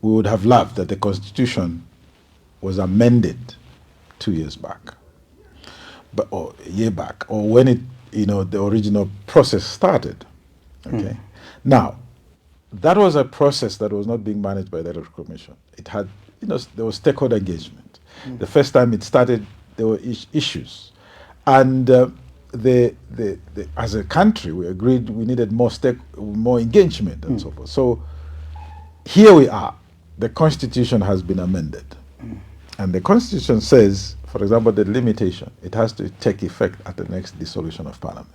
we would have loved that the constitution was amended 2 years back, or a year back, or when it, the original process started. Okay. Now, that was a process that was not being managed by the Electoral Commission. It had, there was stakeholder engagement. The first time it started, there were issues, and as a country, we agreed we needed more engagement and so forth. So here we are. The Constitution has been amended, and the Constitution says, for example, the limitation, it has to take effect at the next dissolution of Parliament.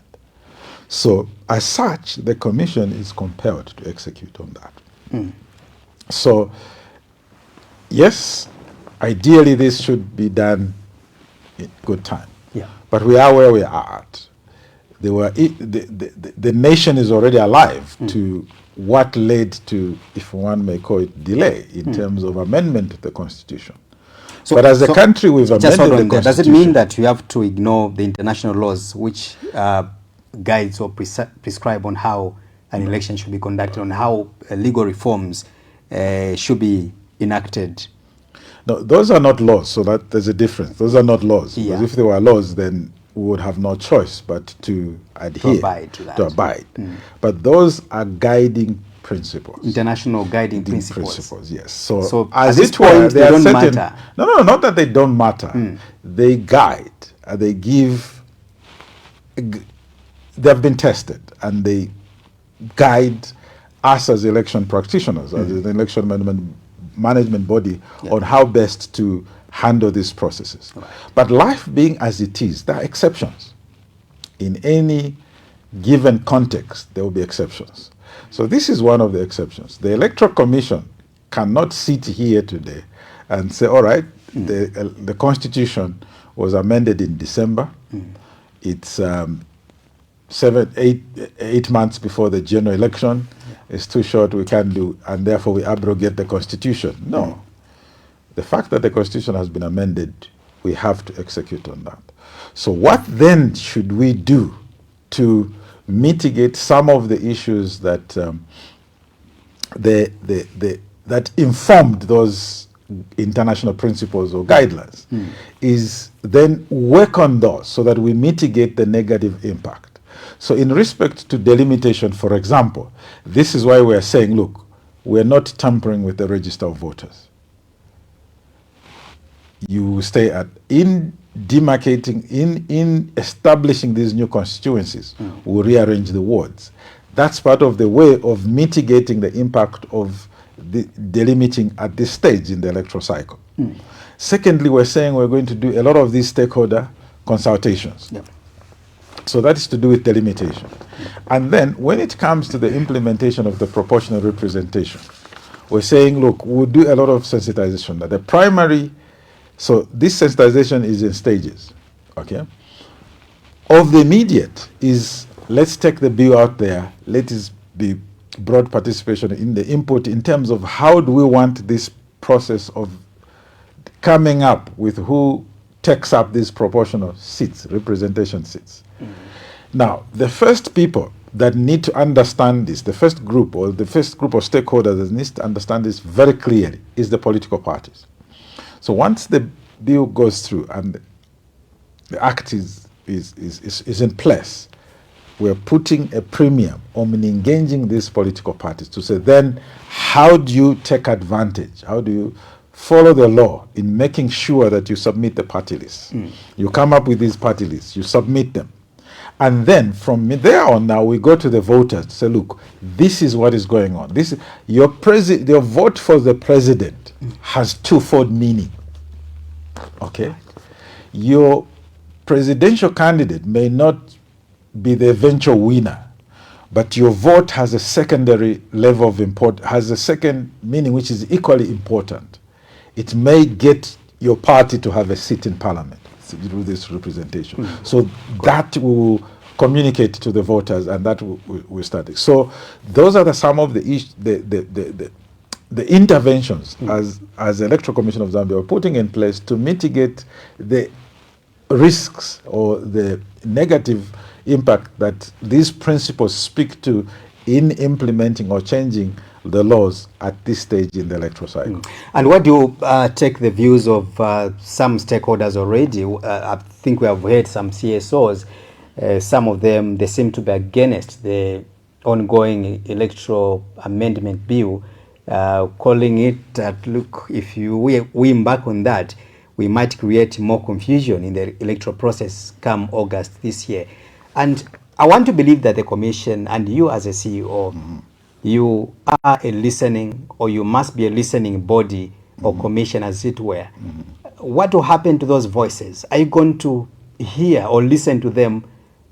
So, as such, the Commission is compelled to execute on that. So, yes, ideally this should be done in good time. Yeah. But we are where we are at. The nation is already alive to what led to, if one may call it, delay in terms of amendment of the Constitution. So, but as a country, we've amended the Constitution. Does it mean that you have to ignore the international laws which guides or prescribe on how an election should be conducted, on how legal reforms should be enacted? No, those are not laws, so that there's a difference. Those are not laws. Yeah. Because if they were laws, then we would have no choice but to adhere, to abide to that. To abide. But those are guiding principles. International guiding principles. Yes. So as it this were, point, they don't matter. No, not that they don't matter. They guide, they give, they have been tested, and they guide us as election practitioners, as an election management body, on how best to handle these processes. Right. But life being as it is, there are exceptions. In any given context, there will be exceptions. So this is one of the exceptions. The Electoral Commission cannot sit here today and say, all right, the Constitution was amended in December. It's 8 months before the general election. It's too short, we can't do, and therefore we abrogate the Constitution. No. The fact that the Constitution has been amended, we have to execute on that. So what then should we do to mitigate some of the issues that that informed those international principles or guidelines? Is then work on those so that we mitigate the negative impact. So in respect to delimitation, for example, this is why we are saying, look, we're not tampering with the register of voters. You stay in demarcating, in establishing these new constituencies, we'll rearrange the wards. That's part of the way of mitigating the impact of the delimiting at this stage in the electoral cycle. Secondly, we're saying we're going to do a lot of these stakeholder consultations. Yep. So that is to do with delimitation. And then when it comes to the implementation of the proportional representation, we're saying, look, we'll do a lot of sensitization. That the primary, so this sensitization is in stages, okay? Of the immediate is, let's take the bill out there, let it be broad participation in the input in terms of how do we want this process of coming up with who takes up these proportional seats, representation seats. Now, the first people that need to understand this, the first group of stakeholders that needs to understand this very clearly is the political parties. So once the bill goes through and the act is in place, we're putting a premium on engaging these political parties to say, then how do you take advantage? How do you follow the law in making sure that you submit the party lists? You come up with these party lists, you submit them. And then from there on now, we go to the voters to say, look, this is what is going on. Your vote for the president has twofold meaning. Okay? Your presidential candidate may not be the eventual winner, but your vote has a secondary level of importance, has a second meaning which is equally important. It may get your party to have a seat in parliament. through this representation. So that will communicate to the voters, and that will start it. So those are some of the interventions as the Electoral Commission of Zambia are putting in place to mitigate the risks or the negative impact that these principles speak to in implementing or changing the laws at this stage in the electoral cycle. And what do you take the views of some stakeholders already? I think we have heard some CSOs, some of them, they seem to be against the ongoing electoral amendment bill, calling it that, look, if we embark on that, we might create more confusion in the electoral process come August this year. And I want to believe that the Commission and you as a CEO, you are a listening, or you must be a listening body or commission, as it were. What will happen to those voices? Are you going to hear or listen to them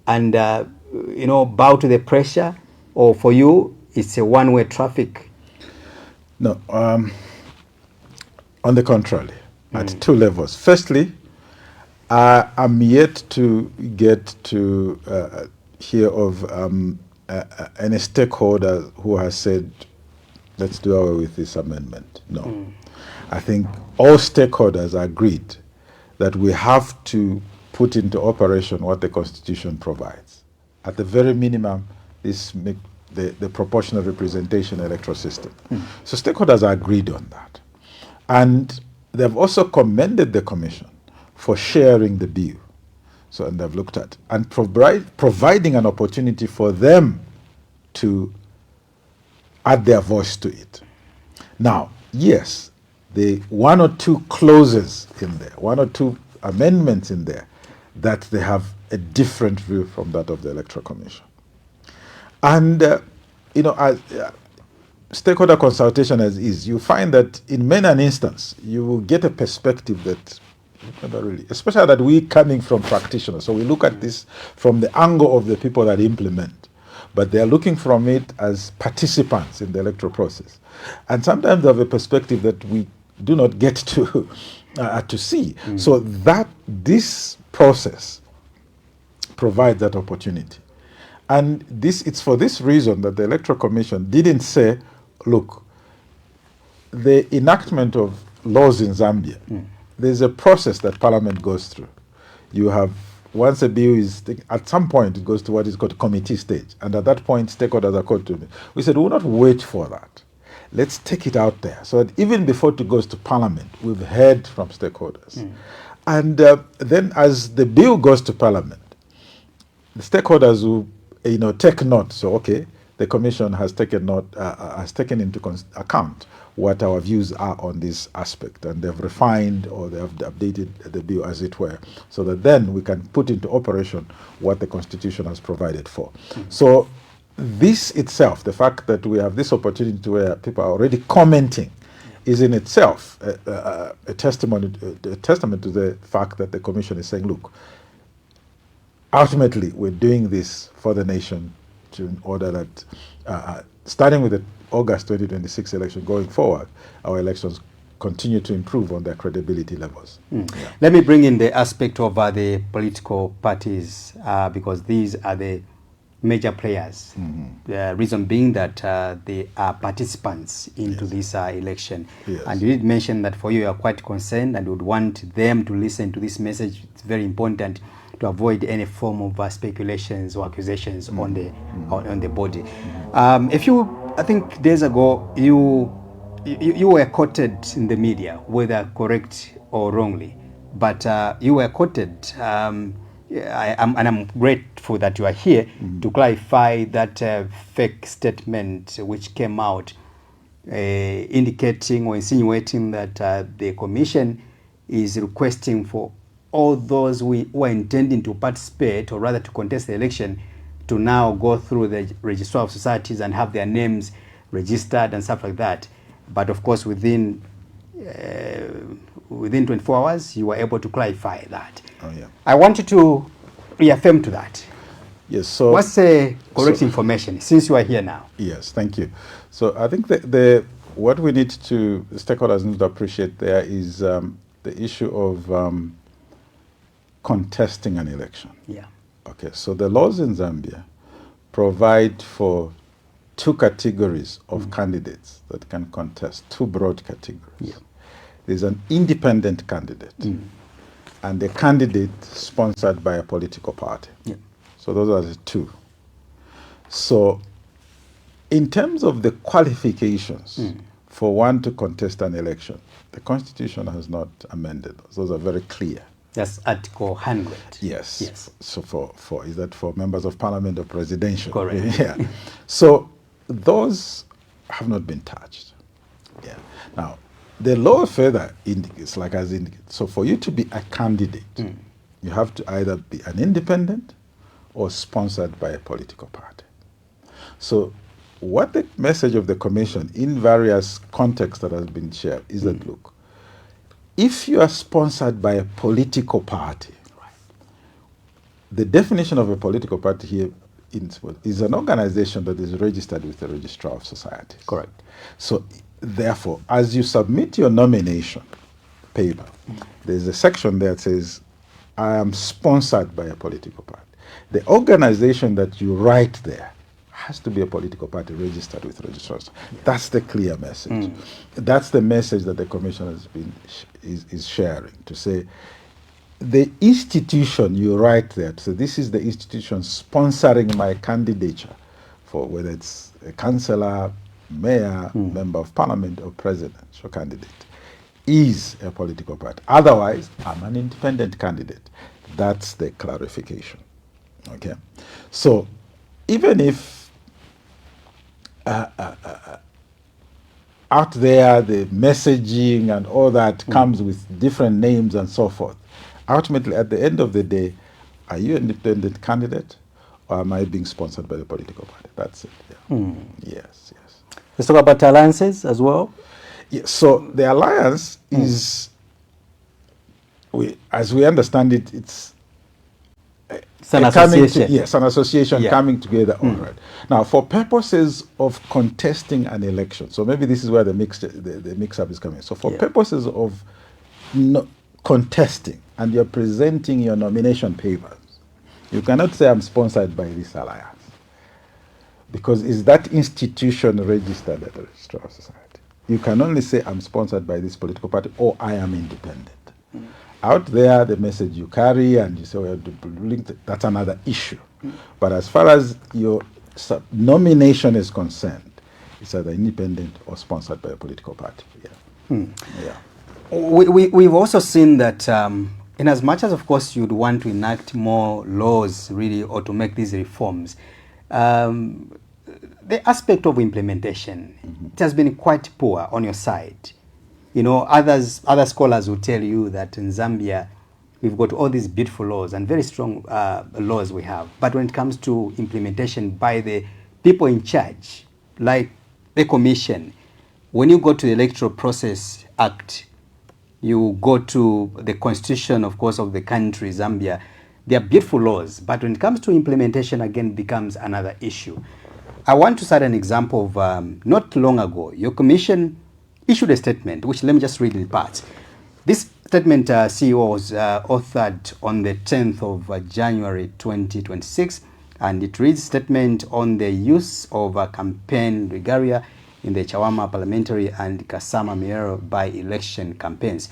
and bow to the pressure, or for you it's a one-way traffic? No, on the contrary, at two levels. Firstly, I'm yet to get to hear of any stakeholder who has said, let's do away with this amendment. No. I think all stakeholders agreed that we have to put into operation what the Constitution provides. At the very minimum, this make the proportional representation electoral system. So stakeholders agreed on that. And they've also commended the Commission for sharing the bill. So, and they've looked at and providing an opportunity for them to add their voice to it. Now, yes, the one or two clauses in there, one or two amendments in there, that they have a different view from that of the Electoral Commission. And, as stakeholder consultation as is, you find that in many an instance, you will get a perspective that, not really, especially that we coming from practitioners. So we look at this from the angle of the people that implement, but they're looking from it as participants in the electoral process. And sometimes they have a perspective that we do not get to see. So that this process provides that opportunity. And it's for this reason that the Electoral Commission didn't say, look, the enactment of laws in Zambia, there's a process that Parliament goes through. You have, once a bill is, at some point it goes to what is called committee stage. And at that point, stakeholders are called to me. We said, we will not wait for that. Let's take it out there. So that even before it goes to Parliament, we've heard from stakeholders. And then as the bill goes to Parliament, the stakeholders will take note. So, okay, the Commission has taken note, has taken into account what our views are on this aspect, and they've refined or they have updated the bill, as it were, so that then we can put into operation what the Constitution has provided for. So this itself, the fact that we have this opportunity where people are already commenting, is in itself a testament to the fact that the Commission is saying, look, ultimately we're doing this for the nation in order that starting with the August 2026 election going forward, our elections continue to improve on their credibility levels. Let me bring in the aspect of the political parties, because these are the major players. The reason being that they are participants into this election. And you did mention that for you are quite concerned and would want them to listen to this message. It's very important to avoid any form of speculations or accusations on the body. I think days ago you were quoted in the media, whether correct or wrongly, but you were quoted. I'm grateful that you are here to clarify that fake statement which came out indicating or insinuating that the Commission is requesting for all those who are intending to participate, or rather to contest the election, to now go through the Registrar of Societies and have their names registered and stuff like that. But of course, within 24 hours, you were able to clarify that. I want you to reaffirm to that. Yes. So what's the correct information, since you are here now? Yes, thank you. So I think what we need to, the stakeholders need to appreciate there is the issue of contesting an election. Yeah. Okay, so the laws in Zambia provide for two categories of candidates that can contest, two broad categories. Yeah. There's an independent candidate and a candidate sponsored by a political party. Yeah. So those are the two. So in terms of the qualifications for one to contest an election, the Constitution has not amended those. Those are very clear. That's Article 100. Yes. Yes. So is that for members of parliament or presidential? Correct. Yeah. So those have not been touched. Yeah. Now, the law further indicates, like as indicates, so for you to be a candidate, you have to either be an independent or sponsored by a political party. So what the message of the commission in various contexts that has been shared is that, look, if you are sponsored by a political party, the definition of a political party here is an organization that is registered with the Registrar of Societies. Correct. So therefore, as you submit your nomination paper, there's a section there that says, I am sponsored by a political party. The organization that you write there has to be a political party registered with registrars. That's the clear message. That's the message that the commission has been is sharing, to say the institution you write there. So this is the institution sponsoring my candidature for whether it's a councillor, mayor, member of parliament, or presidential candidate, is a political party. Otherwise, I'm an independent candidate. That's the clarification. Okay, so even if out there the messaging and all that comes with different names and so forth, ultimately at the end of the day, are you an independent candidate or am I being sponsored by the political party? That's it. Yeah. Yes, yes. Let's talk about alliances as well. Yeah, so the alliance is, as we understand it, it's an association. Yes, an association coming together. All right. Now, for purposes of contesting an election, so maybe this is where the mix-up is coming. So for purposes of contesting, and you're presenting your nomination papers, you cannot say I'm sponsored by this alliance, because is that institution registered at the Registrar of Society? You can only say I'm sponsored by this political party or I am independent. Out there, the message you carry and you say, well, that's another issue. But as far as your nomination is concerned, it's either independent or sponsored by a political party. Yeah. Yeah. We've also seen that in as much as, of course, you'd want to enact more laws, really, or to make these reforms, the aspect of implementation, it has been quite poor on your side. You know, other scholars will tell you that in Zambia, we've got all these beautiful laws and very strong laws we have. But when it comes to implementation by the people in charge, like the commission, when you go to the Electoral Process Act, you go to the constitution, of course, of the country, Zambia, they are beautiful laws. But when it comes to implementation, again, becomes another issue. I want to cite an example of not long ago, your commission issued a statement, which let me just read in parts. This statement, CEO, was authored on the 10th of January 2026, and it reads, statement on the use of campaign regalia in the Chawama parliamentary and Kasama mayoral by-election campaigns.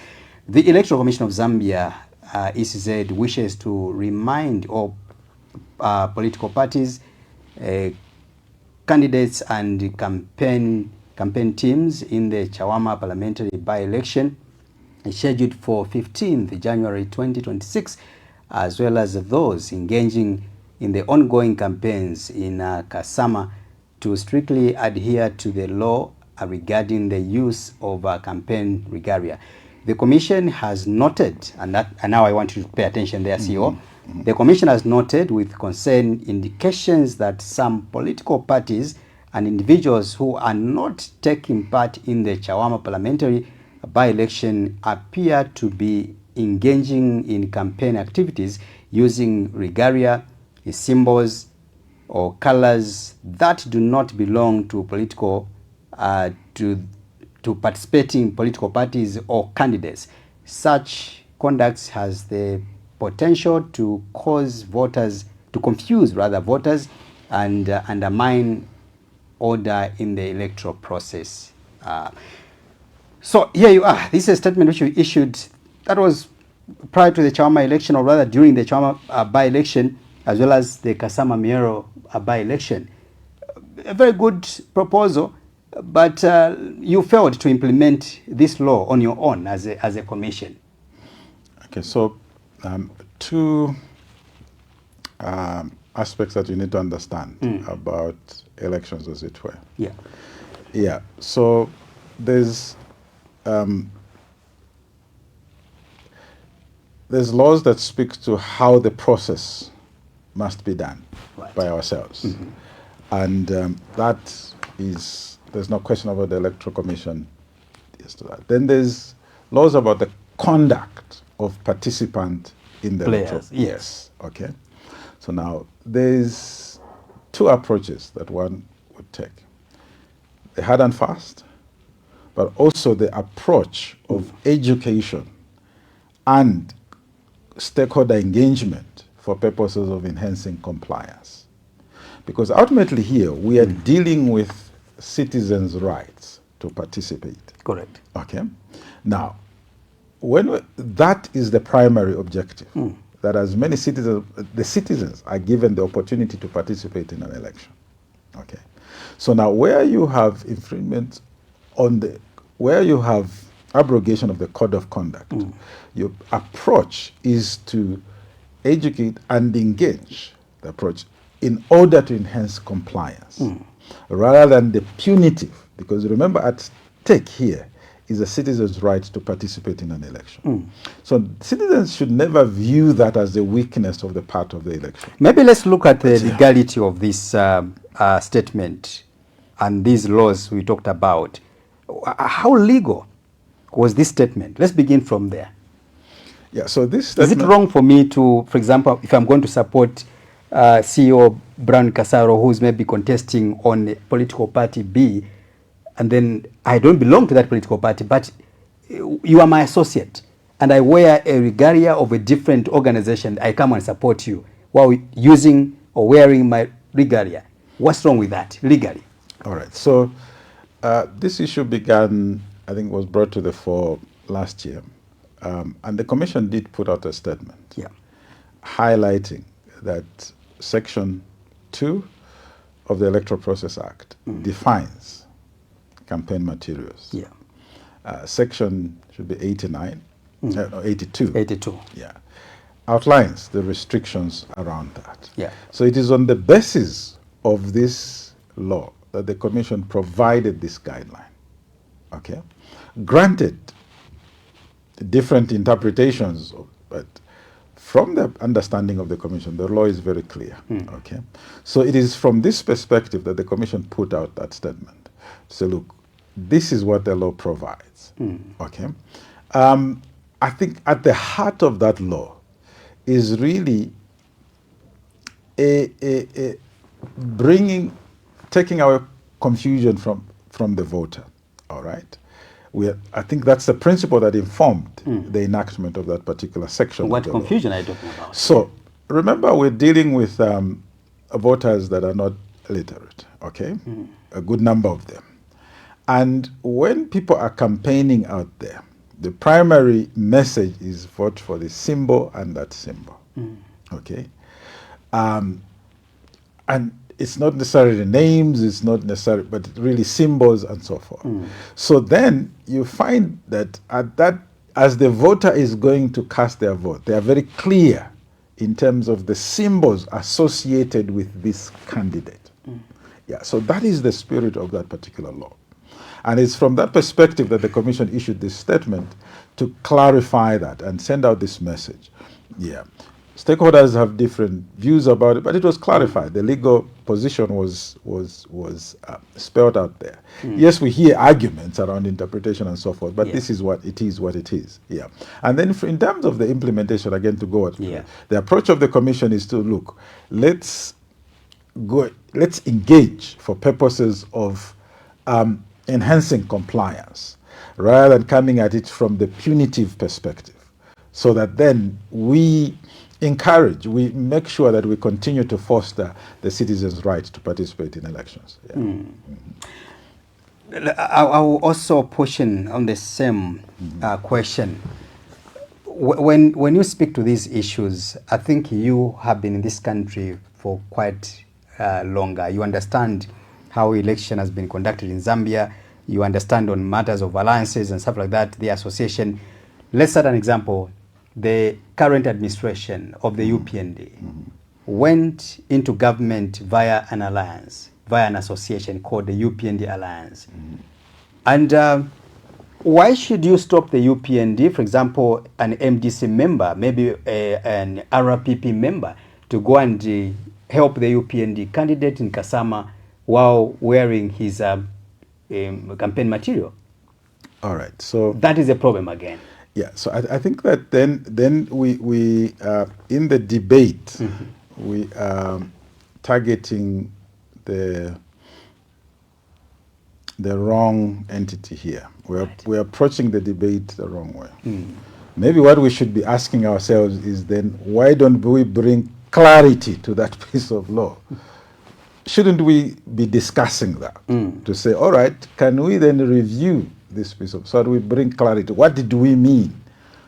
The Electoral Commission of Zambia, ECZ, wishes to remind all political parties, candidates and campaign teams in the Chawama parliamentary by-election scheduled for 15th January 2026, as well as those engaging in the ongoing campaigns in Kasama, to strictly adhere to the law regarding the use of campaign regalia. The Commission has noted, and now I want you to pay attention there, CEO. The Commission has noted with concern indications that some political parties and individuals who are not taking part in the Chawama parliamentary by-election appear to be engaging in campaign activities using regalia, symbols, or colors that do not belong to political to participating political parties or candidates. Such conduct has the potential to cause voters, to confuse rather voters and undermine order in the electoral process. So here you are. This is a statement which you issued that was prior to the Chawama election, or rather during the Chawama by-election, as well as the Kasama Miero by-election. A very good proposal, but you failed to implement this law on your own as a commission. Okay, so two aspects that you need to understand about elections, as it were. Yeah. Yeah, so there's laws that speak to how the process must be done by ourselves. And that is, there's no question about the Electoral Commission is to that. Then there's laws about the conduct of participant in the electoral. Yes. Okay. So now there's two approaches that one would take. The hard and fast, but also the approach of education and stakeholder engagement for purposes of enhancing compliance. Because ultimately here, we are dealing with citizens' rights to participate. Correct. Okay. Now, that is the primary objective, that as many citizens, the citizens are given the opportunity to participate in an election. Okay. So now where you have infringement where you have abrogation of the code of conduct, your approach is to educate and engage the approach in order to enhance compliance, rather than the punitive, because remember at stake here is a citizen's right to participate in an election. So citizens should never view that as the weakness of the part of the election. Maybe let's look at the legality of this statement and these laws we talked about. How legal was this statement? Let's begin from there. Yeah, so this statement... Is it wrong for me to, for example, if I'm going to support CEO Brown Kasaro, who's maybe contesting on political party B, and then I don't belong to that political party, but you are my associate, and I wear a regalia of a different organization, I come and support you while using or wearing my regalia. What's wrong with that, legally? All right, so this issue began, I think was brought to the fore last year, and the Commission did put out a statement highlighting that Section 2 of the Electoral Process Act defines campaign materials. Section should be 89, no, 82. 82. Yeah, outlines the restrictions around that. Yeah. So it is on the basis of this law that the Commission provided this guideline. Okay, granted, different interpretations, but from the understanding of the Commission, the law is very clear. Okay, so it is from this perspective that the Commission put out that statement. So look, this is what the law provides. Okay, I think at the heart of that law is really taking away confusion from the voter. All right. I think that's the principle that informed the enactment of that particular section. What confusion are you talking about? So remember, we're dealing with voters that are not literate, okay? A good number of them. And when people are campaigning out there, the primary message is vote for the symbol and that symbol, okay? And it's not necessarily names, it's not necessarily, but really symbols and so forth. So then you find that as the voter is going to cast their vote, they are very clear in terms of the symbols associated with this candidate. Yeah, so that is the spirit of that particular law. And it's from that perspective that the Commission issued this statement to clarify that and send out this message. Yeah. Stakeholders have different views about it, but it was clarified. The legal position was spelled out there. Yes, we hear arguments around interpretation and so forth, but this is what it is. Yeah. And then in terms of the implementation, again, to go at the approach of the Commission is to look, let's engage for purposes of enhancing compliance rather than coming at it from the punitive perspective, so that then we encourage, we make sure that we continue to foster the citizens' right to participate in elections. I will also push in on the same question. When you speak to these issues, I think you have been in this country for quite longer. You understand how election has been conducted in Zambia. You understand on matters of alliances and stuff like that, the association. Let's set an example. The current administration of the UPND went into government via an alliance, via an association called the UPND Alliance. And why should you stop the UPND, for example, an MDC member, maybe an RPP member, to go and help the UPND candidate in Kasama while wearing his campaign material? All right. So that is a problem again. Yeah. So I think that then we in the debate we are targeting the wrong entity here. We're approaching the debate the wrong way. Maybe what we should be asking ourselves is then, why don't we bring clarity to that piece of law? Shouldn't we be discussing that to say, all right, can we then review this piece of, so that we bring clarity? What did we mean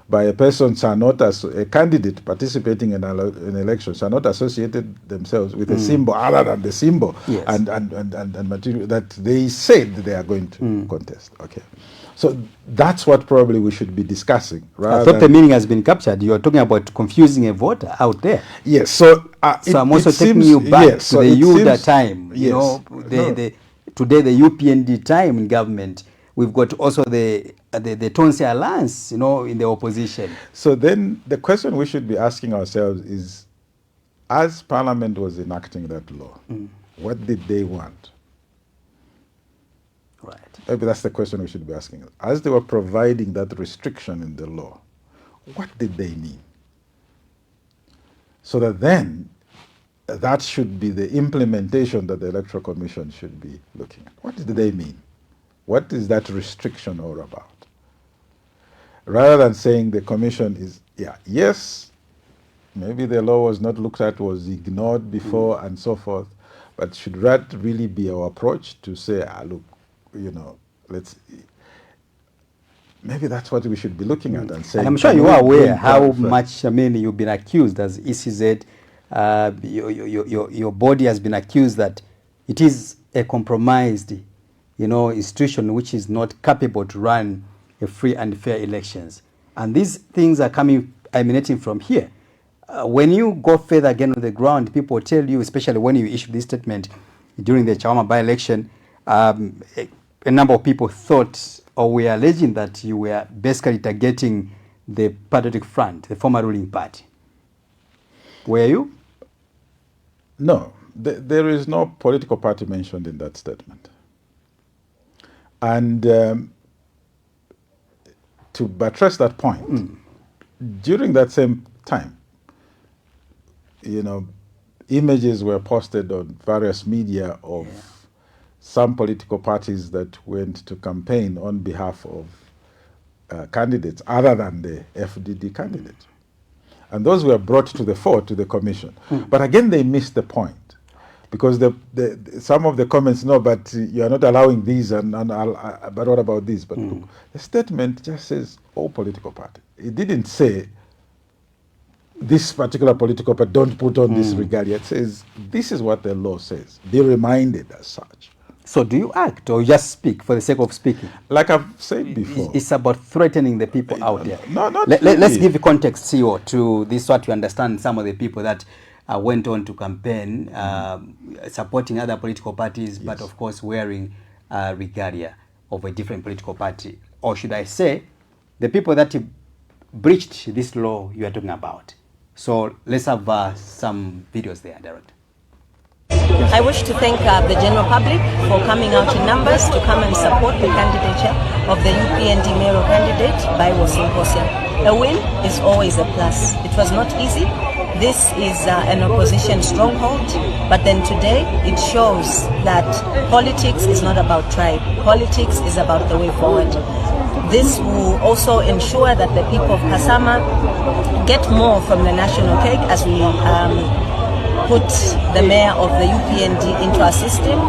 by a person shall not, as a candidate participating in an election, shall not associated themselves with a symbol other than the symbol and material that they said they are going to contest? Okay. So that's what probably we should be discussing. I thought the meaning has been captured. You are talking about confusing a voter out there. Yes. So, so I'm also taking you back to the UDA time. You know, today the UPND time in government. We've got also the Tonse Alliance, you know, in the opposition. So then the question we should be asking ourselves is, as Parliament was enacting that law, what did they want? Right. Maybe that's the question we should be asking. As they were providing that restriction in the law, what did they mean? So that then, that should be the implementation that the Electoral Commission should be looking at. What did they mean? What is that restriction all about? Rather than saying the Commission is, yes, maybe the law was not looked at, was ignored before and so forth, but should that really be our approach to say, look, you know, maybe that's what we should be looking at and saying. And I'm sure you are aware how much, you've been accused as ECZ, your body has been accused that it is a compromised, institution which is not capable to run a free and fair elections. And these things are emanating from here. When you go further again on the ground, people tell you, especially when you issue this statement during the Chawama by-election, a number of people thought or were alleging that you were basically targeting the Patriotic Front, the former ruling party. Were you? No, there is no political party mentioned in that statement. And to buttress that point, during that same time, images were posted on various media of some political parties that went to campaign on behalf of candidates other than the FDD candidate. And those were brought to the fore to the commission. But again, they missed the point. Because some of the comments, no, but you are not allowing these, but what about this? But look, the statement just says all political parties. It didn't say this particular political party, don't put on this regalia. It says this is what the law says. Be reminded as such. So do you act or just speak for the sake of speaking? Like I've said before. It's about threatening the people out there. No, not Let's give context, CEO, to this, what you understand some of the people that went on to campaign, supporting other political parties, but of course wearing regalia of a different political party. Or should I say, the people that breached this law you are talking about. So let's have some videos there, Director. I wish to thank the general public for coming out in numbers to come and support the candidature of the UPND mayoral candidate by Symposium. A win is always a plus. It was not easy. This is an opposition stronghold, but then today it shows that politics is not about tribe. Politics is about the way forward. This will also ensure that the people of Kasama get more from the national cake as we put the mayor of the UPND into our system.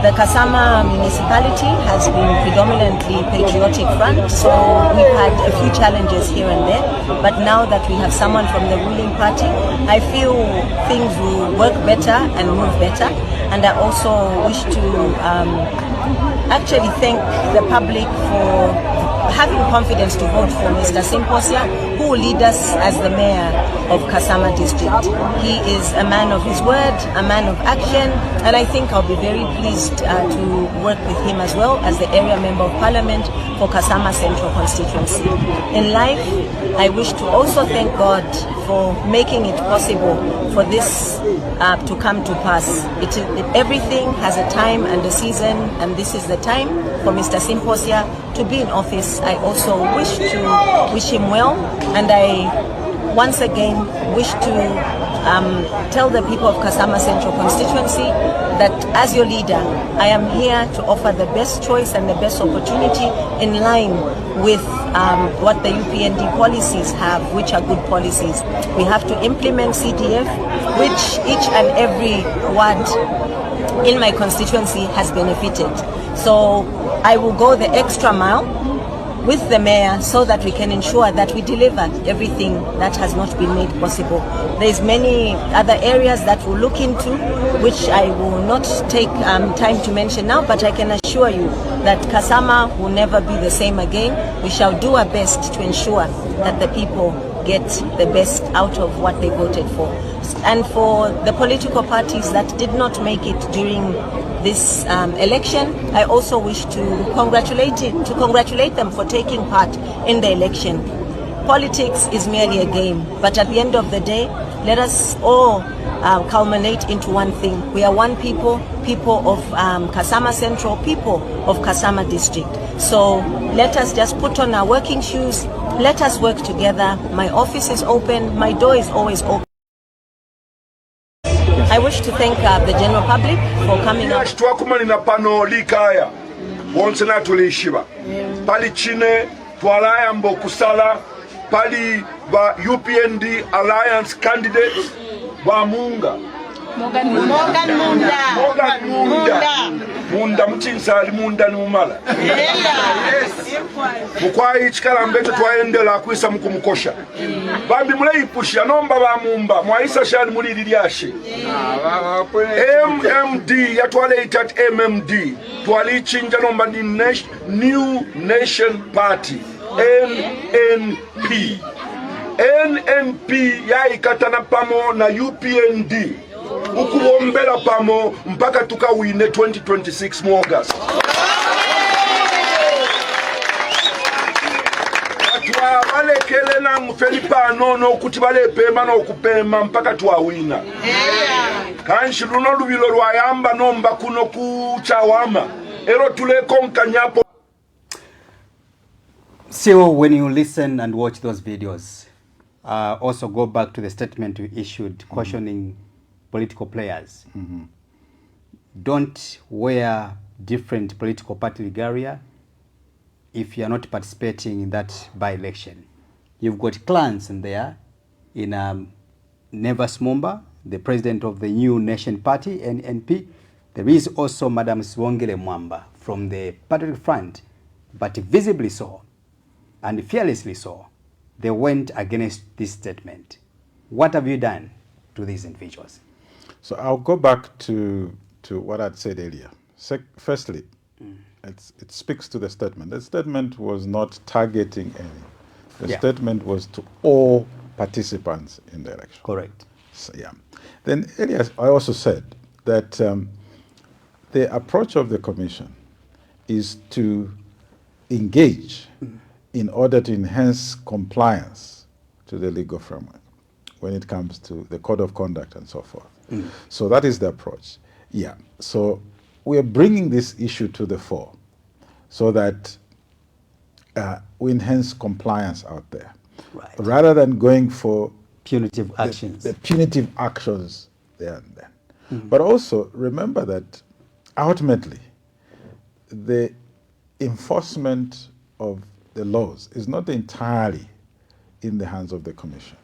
The Kasama municipality has been predominantly patriotic front, so we've had a few challenges here and there. But now that we have someone from the ruling party, I feel things will work better and move better. And I also wish to actually thank the public for having confidence to vote for Mr. Simposia, who will lead us as the mayor of Kasama district. He is a man of his word, a man of action, and I think I'll be very pleased to work with him as well as the area member of parliament for Kasama Central constituency. In life, I wish to also thank God for making it possible for this to come to pass. Everything has a time and a season, and this is the time for Mr. Simposia to be in office. I also wish to wish him well, and I once again wish to tell the people of Kasama Central constituency that as your leader, I am here to offer the best choice and the best opportunity in line with what the UPND policies have, which are good policies. We have to implement CDF, which each and every ward in my constituency has benefited. So I will go the extra mile with the mayor so that we can ensure that we deliver everything that has not been made possible. There's many other areas that we'll look into, which I will not take time to mention now, but I can assure you that Kasama will never be the same again. We shall do our best to ensure that the people get the best out of what they voted for. And for the political parties that did not make it during this election, I also wish to congratulate them for taking part in the election. Politics is merely a game, but at the end of the day, let us all culminate into one thing. We are one people, people of Kasama Central, people of Kasama District. So let us just put on our working shoes, let us work together. My office is open, my door is always open. I wish to thank the general public for coming out. Twakumalina pano likaya wonsena tulishiba pali chine twalaya mbokusala pali ba UPND alliance candidates ba Munga Munda mchinsali Munda ni umala mukwayi chikalambeto twaendela kwisa mukumukosha bambi mulayipusha nomba ba mumba mwaisa shani mulili lyashe MMD yatwaleita at MMD twalichinja nomba ni New Nation Party NNP yaikatana pamo na UPND ukubombela pamo mpaka tukawine 2026 mu August. Balekele na mfelipa nono kuti balepema na okupema mpaka tuwawina. Kanshi luno lubilo lwayamba nomba kuno kuchawama. Ero tule konka nyapo. So when you listen and watch those videos, also go back to the statement you issued cautioning political players. Don't wear different political party regalia if you are not participating in that by-election. You've got clans in there, in Nevas Mumba, the president of the New Nation Party, NNP. There is also Madam Swongele Mwamba from the Patriotic Front, but visibly so, and fearlessly so, they went against this statement. What have you done to these individuals? So I'll go back to what I'd said earlier. Firstly, it speaks to the statement. The statement was not targeting any. The statement was to all participants in the election. Correct. So, Then earlier, I also said that the approach of the commission is to engage in order to enhance compliance to the legal framework when it comes to the code of conduct and so forth. So that is the approach. So we are bringing this issue to the fore so that we enhance compliance out there, rather than going for punitive actions. The punitive actions there and then. But also remember that ultimately the enforcement of the laws is not entirely in the hands of the Commission.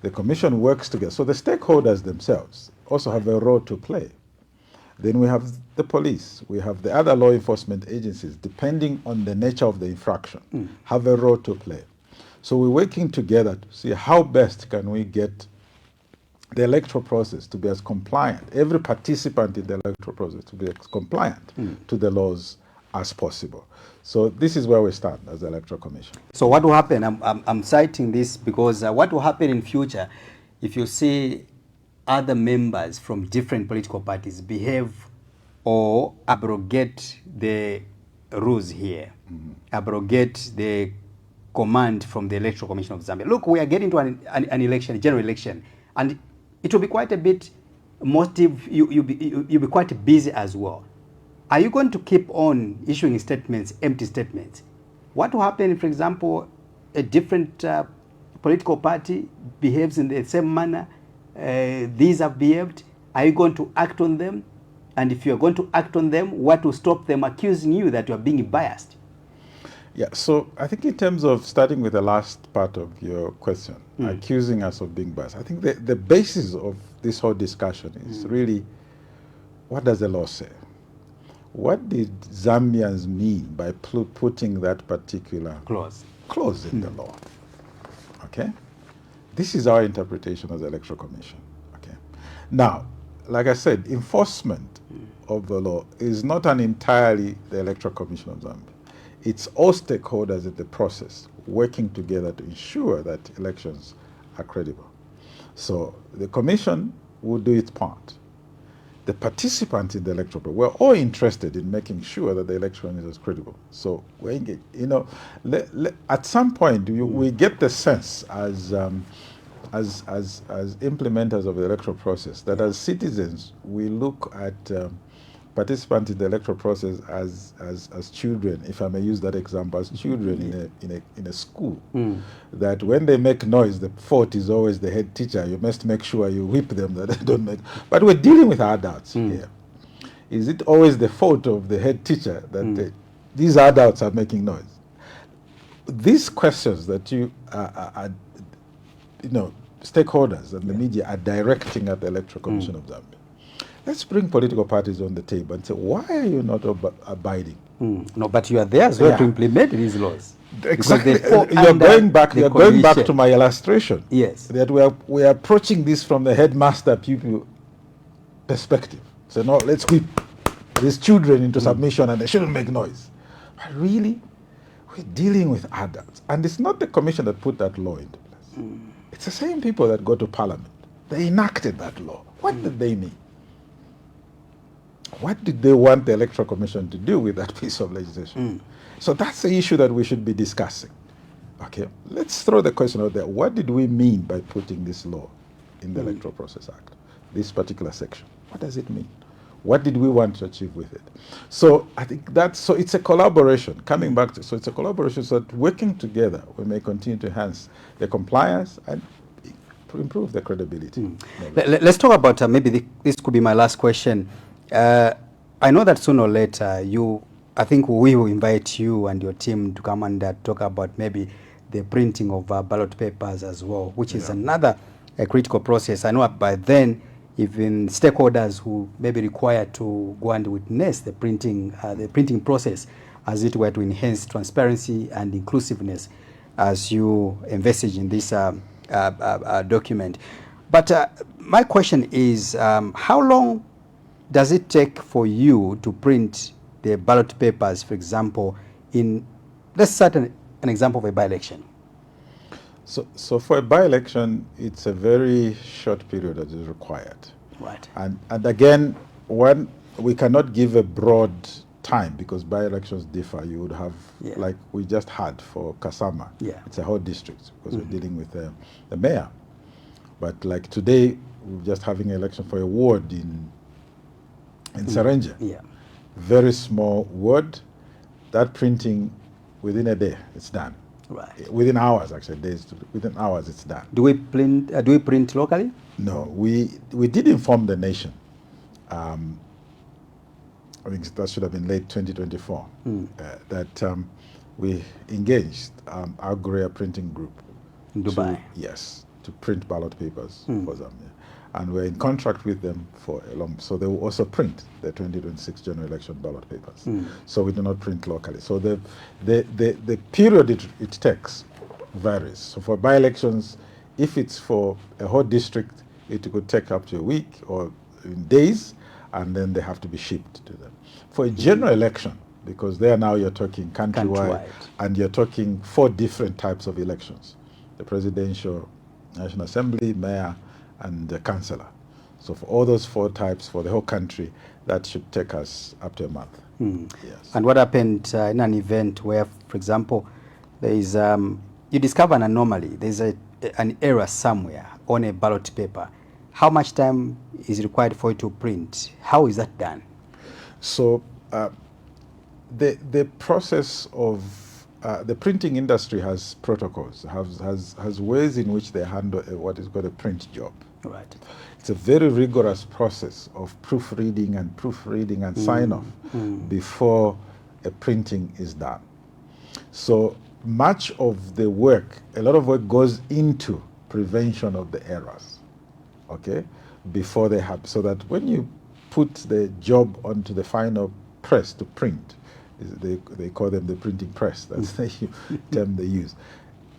The Commission works together. So the stakeholders themselves also have a role to play. Then we have the police, we have the other law enforcement agencies, depending on the nature of the infraction, have a role to play. So we're working together to see how best can we get the electoral process to be as compliant, every participant in the electoral process to be as compliant to the laws as possible. So this is where we stand as the Electoral Commission. So what will happen, I'm citing this because what will happen in future if you see other members from different political parties behave or abrogate the rules here, abrogate the command from the Electoral Commission of Zambia. Look, we are getting to an election, a general election, and it will be quite a bit motive, you'll be quite busy as well. Are you going to keep on issuing statements, empty statements? What will happen, for example, a different political party behaves in the same manner these have behaved? Are you going to act on them? And if you're going to act on them, what will stop them accusing you that you're being biased? Yeah, so I think in terms of starting with the last part of your question, accusing us of being biased, I think the basis of this whole discussion is really, what does the law say? What did Zambians mean by putting that particular clause in the law? Okay? This is our interpretation as the Electoral Commission. Okay? Now, like I said, enforcement of the law is not an entirely the Electoral Commission of Zambia. It's all stakeholders in the process working together to ensure that elections are credible. So the Commission will do its part. The participants in the electoral process, we're all interested in making sure that the election is as credible. So we're engaged. You know, at some point we get the sense as implementers of the electoral process that as citizens we look at participants in the electoral process as children, if I may use that example, as children in a school. That when they make noise, the fault is always the head teacher. You must make sure you whip them that they don't make. But we're dealing with adults here. Is it always the fault of the head teacher that these adults are making noise? These questions that you know, stakeholders and the media are directing at the Electoral Commission of Zambia. Let's bring political parties on the table and say, why are you not abiding? No, but you are there as well to implement these laws. Exactly. You're going back to my illustration. Yes. That we are approaching this from the headmaster-pupil perspective. So no, let's whip these children into submission and they shouldn't make noise. But really, we're dealing with adults. And it's not the commission that put that law into place. It's the same people that go to parliament. They enacted that law. What did they mean? What did they want the Electoral Commission to do with that piece of legislation? So that's the issue that we should be discussing. Okay, let's throw the question out there. What did we mean by putting this law in the Electoral Process Act, this particular section? What does it mean? What did we want to achieve with it? So I think so it's a collaboration, coming back to, so it's a collaboration so that working together, we may continue to enhance the compliance and improve the credibility. Let's talk about, maybe this could be my last question. I know that sooner or later, I think we will invite you and your team to come and talk about maybe the printing of ballot papers as well, which is another critical process. I know by then, even stakeholders who may be required to go and witness the printing process, as it were, to enhance transparency and inclusiveness, as you envisage in this document. But my question is, how long does it take for you to print the ballot papers, for example, let's start an example of a by-election? So for a by-election, it's a very short period that is required. Right. And again, we cannot give a broad time because by-elections differ. You would have, like we just had for Kasama, it's a whole district because we're dealing with the mayor. But like today, we're just having an election for a ward in Serenja. Very small ward. That printing, within a day, it's done. Right. Within hours, actually, within hours, it's done. Do we print locally? No, we did inform the nation. I think that should have been late 2024. That we engaged our Korea printing group in Dubai. To print ballot papers for Zambia. And we're in contract with them for a long, so they will also print the 2026 general election ballot papers. So we do not print locally. So the period it takes varies. So for by-elections, if it's for a whole district, it could take up to a week or in days, and then they have to be shipped to them. For a general election, because there now you're talking countrywide, and you're talking 4 different types of elections: the presidential, National Assembly, mayor, and the councillor. So for all those 4 types for the whole country, that should take us up to a month. Yes. And what happened in an event where, for example, there is you discover an anomaly, there's an error somewhere on a ballot paper? How much time is required for it to print? How is that done? So the process of the printing industry has protocols, has ways in which they handle what is called a print job. Right. It's a very rigorous process of proofreading and sign-off before a printing is done. So much of the work, a lot of work goes into prevention of the errors, okay, before they happen, so that when you put the job onto the final press to print, they call them the printing press, that's the term they use,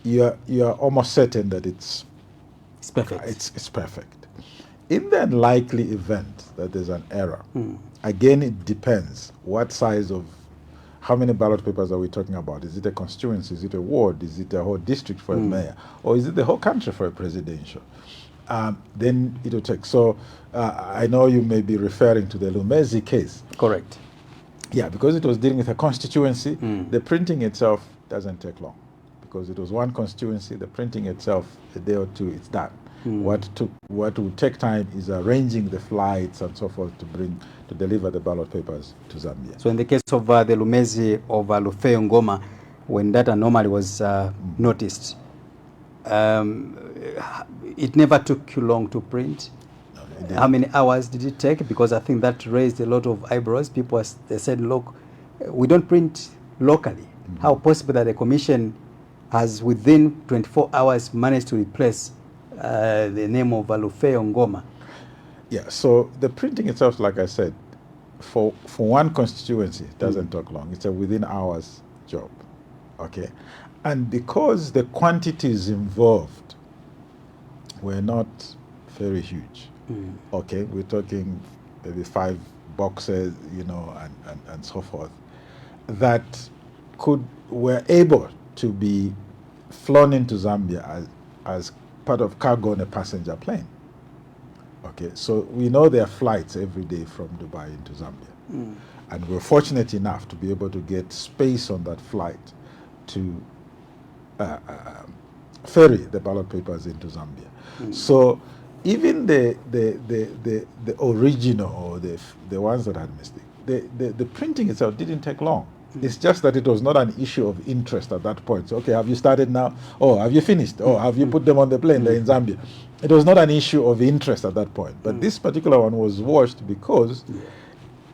you are almost certain that it's perfect. It's perfect. In the unlikely event that there's an error, again, it depends what size of, how many ballot papers are we talking about? Is it a constituency? Is it a ward? Is it a whole district for a mayor? Or is it the whole country for a presidential? Then it will take. So I know you may be referring to the Lumezi case. Correct. Yeah, because it was dealing with a constituency, the printing itself doesn't take long. Because it was one constituency, the printing itself, a day or two, it's done. What would take time is arranging the flights and so forth to deliver the ballot papers to Zambia. So in the case of the Lumezi of Lufeyo Ngoma, when that anomaly was noticed, it never took you long to print. No, how many hours did it take? Because I think that raised a lot of eyebrows. People, they said, look, we don't print locally. How possible that the commission has within 24 hours managed to replace the name of Lufeyo Ngoma? Yeah, so the printing itself, like I said, for one constituency, it doesn't take long. It's a within hours job, okay? And because the quantities involved were not very huge, okay? We're talking maybe 5 boxes, you know, and so forth, that were able to be flown into Zambia as part of cargo on a passenger plane. Okay, so we know there are flights every day from Dubai into Zambia. And we're fortunate enough to be able to get space on that flight to ferry the ballot papers into Zambia. So even the original, or the ones that had mistake, the printing itself didn't take long. It's just that it was not an issue of interest at that point. So, okay, have you started now? Oh, have you finished? Oh, have you put them on the plane? They're in Zambia. It was not an issue of interest at that point. But this particular one was washed because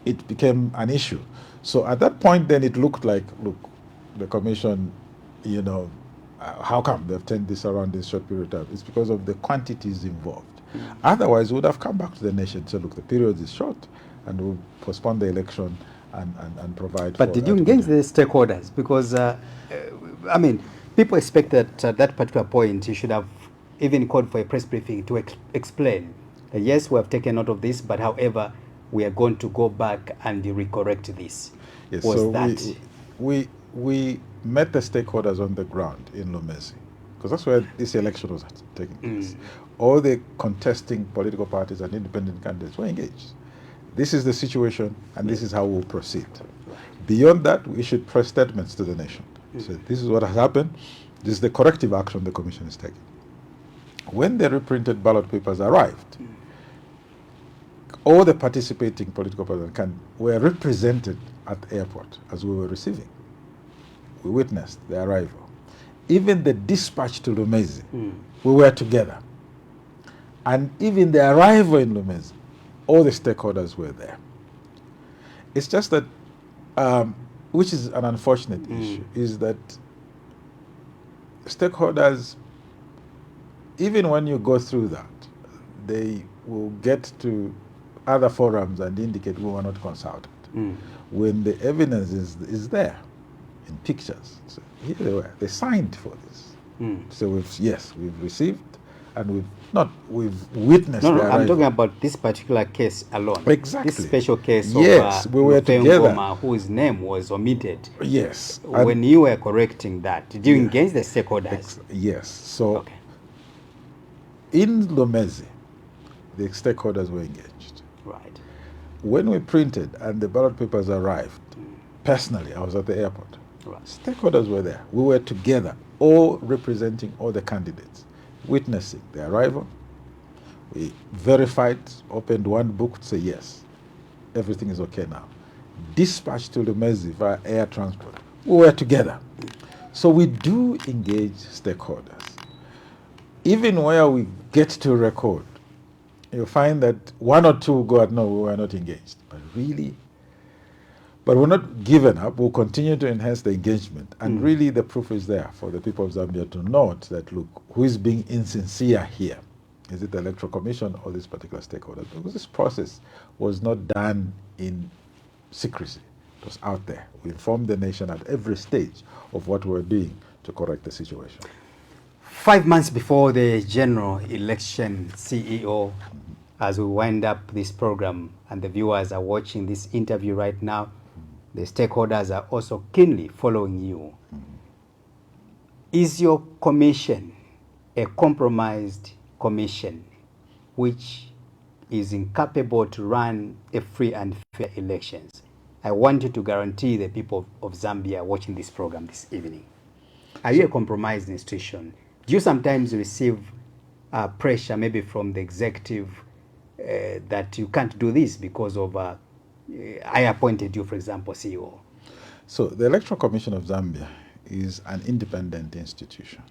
it became an issue. So at that point, then it looked like, look, the commission, you know, how come they've turned this around this short period of time? It's because of the quantities involved. Otherwise, we would have come back to the nation and said, look, the period is short, and we'll postpone the election and provide. But did you engage the stakeholders? Because, I mean, people expect that at that particular point you should have even called for a press briefing to explain, yes, we have taken note of this, but however, we are going to go back and recorrect this. Yes, so that we met the stakeholders on the ground in Lumezi, because that's where this election was taking place. All the contesting political parties and independent candidates were engaged. This is the situation, and this is how we'll proceed. Beyond that, we issued press statements to the nation. So this is what has happened. This is the corrective action the commission is taking. When the reprinted ballot papers arrived, all the participating political parties were represented at the airport as we were receiving. We witnessed the arrival. Even the dispatch to Lumezi, we were together. And even the arrival in Lumezi, all the stakeholders were there. It's just that which is an unfortunate issue, is that stakeholders, even when you go through that, they will get to other forums and indicate we were not consulted. When the evidence is there in pictures. So here they were. They signed for this. So we've received and we've witnessed. No, I'm talking about this particular case alone. Exactly. This special case yes, of we were together. Ngoma, whose name was omitted. Yes. When you were correcting that, did you engage the stakeholders? Yes. So in Lomezi, the stakeholders were engaged. Right. When we printed and the ballot papers arrived, personally, I was at the airport. Right. Stakeholders were there. We were together, all representing all the candidates, witnessing the arrival. We verified, opened one book to say, yes, everything is okay now. Dispatched to Lumezi via air transport. We were together. So we do engage stakeholders. Even where we get to record, you find that one or two go out, no, we were not engaged. But we're not given up. We'll continue to enhance the engagement. And really the proof is there for the people of Zambia to note that, look, who is being insincere here? Is it the Electoral Commission or this particular stakeholder? Because this process was not done in secrecy. It was out there. We informed the nation at every stage of what we were doing to correct the situation. 5 months before the general election, CEO, as we wind up this program and the viewers are watching this interview right now, the stakeholders are also keenly following you. Is your commission a compromised commission which is incapable to run a free and fair elections? I want you to guarantee the people of Zambia watching this program this evening. Are you a compromised institution? Do you sometimes receive pressure maybe from the executive that you can't do this because of I appointed you, for example, CEO? So the Electoral Commission of Zambia is an independent institution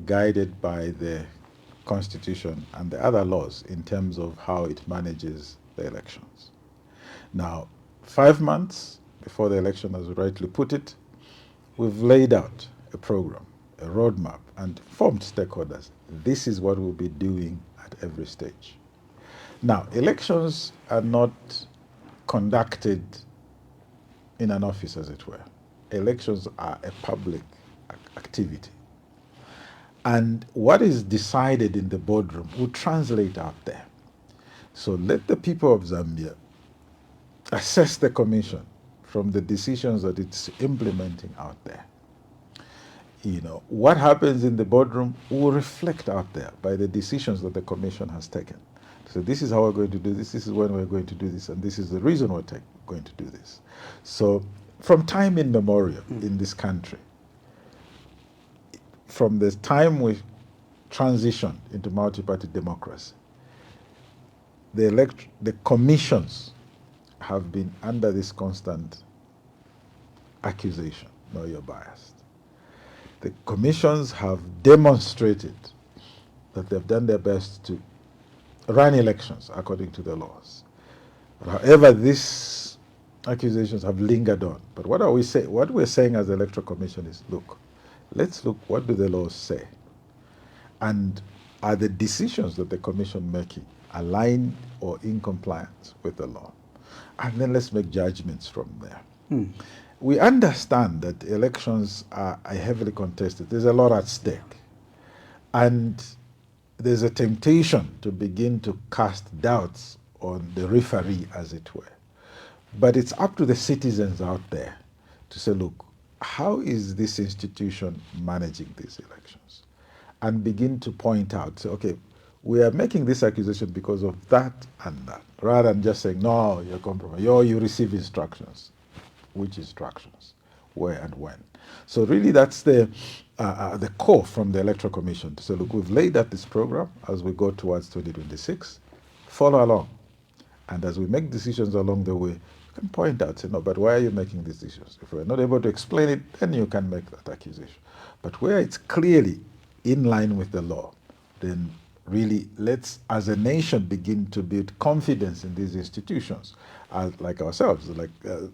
guided by the Constitution and the other laws in terms of how it manages the elections. Now, 5 months before the election, as you rightly put it, we've laid out a program, a roadmap, and informed stakeholders. This is what we'll be doing at every stage. Now, elections are not conducted in an office, as it were. Elections are a public activity. And what is decided in the boardroom will translate out there. So let the people of Zambia assess the commission from the decisions that it's implementing out there. You know, what happens in the boardroom will reflect out there by the decisions that the commission has taken. So this is how we're going to do this is when we're going to do this, and this is the reason we're going to do this. So from time immemorial in this country, from the time we transitioned into multi-party democracy, the commissions have been under this constant accusation, no, you're biased. The commissions have demonstrated that they've done their best to run elections according to the laws. However, these accusations have lingered on. But what we're saying as the Electoral Commission is, look, let's look, what do the laws say? And are the decisions that the Commission making aligned or in compliance with the law? And then let's make judgments from there. We understand that elections are heavily contested. There's a lot at stake. And there's a temptation to begin to cast doubts on the referee, as it were. But it's up to the citizens out there to say, look, how is this institution managing these elections? And begin to point out, say, okay, we are making this accusation because of that and that, rather than just saying, no, you're compromised. You receive instructions. Which instructions? Where and when? So really that's the call from the Electoral Commission to say, look, we've laid out this program as we go towards 2026. Follow along. And as we make decisions along the way, you can point out, say, no, but why are you making these decisions? If we're not able to explain it, then you can make that accusation. But where it's clearly in line with the law, then really, let's, as a nation, begin to build confidence in these institutions, like ourselves,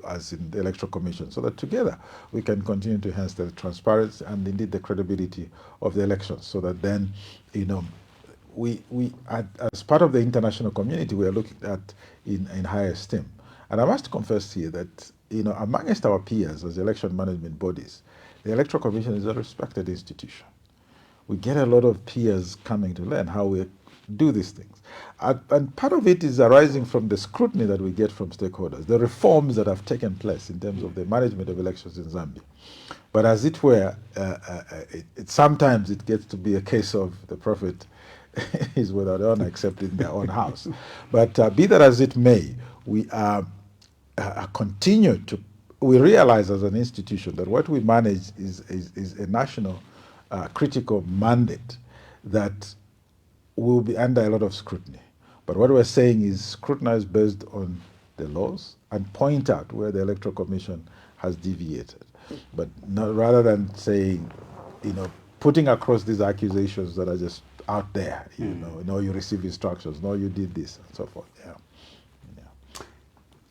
as in the Electoral Commission, so that together we can continue to enhance the transparency and indeed the credibility of the elections, so that then, as part of the international community, we are looked at in high esteem. And I must confess here that, amongst our peers as election management bodies, the Electoral Commission is a respected institution. We get a lot of peers coming to learn how we do these things. And part of it is arising from the scrutiny that we get from stakeholders, the reforms that have taken place in terms of the management of elections in Zambia. But as it were, sometimes it gets to be a case of the prophet is without honor except in their own house. But be that as it may, we continue to, we realize as an institution that what we manage is a national critical mandate that will be under a lot of scrutiny. But what we're saying is scrutinize based on the laws and point out where the Electoral Commission has deviated. But rather than saying, putting across these accusations that are just out there, no, you receive instructions, no, you did this, and so forth. Yeah.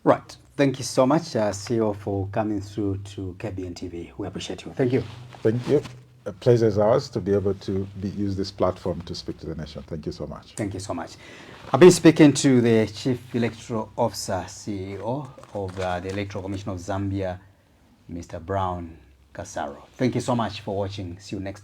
Right. Thank you so much, CEO, for coming through to KBN TV. We appreciate you. Thank you. Thank you. A pleasure is ours to be able to use this platform to speak to the nation. Thank you so much. Thank you so much. I've been speaking to the Chief Electoral Officer, CEO of the Electoral Commission of Zambia, Mr. Brown Kasaro. Thank you so much for watching. See you next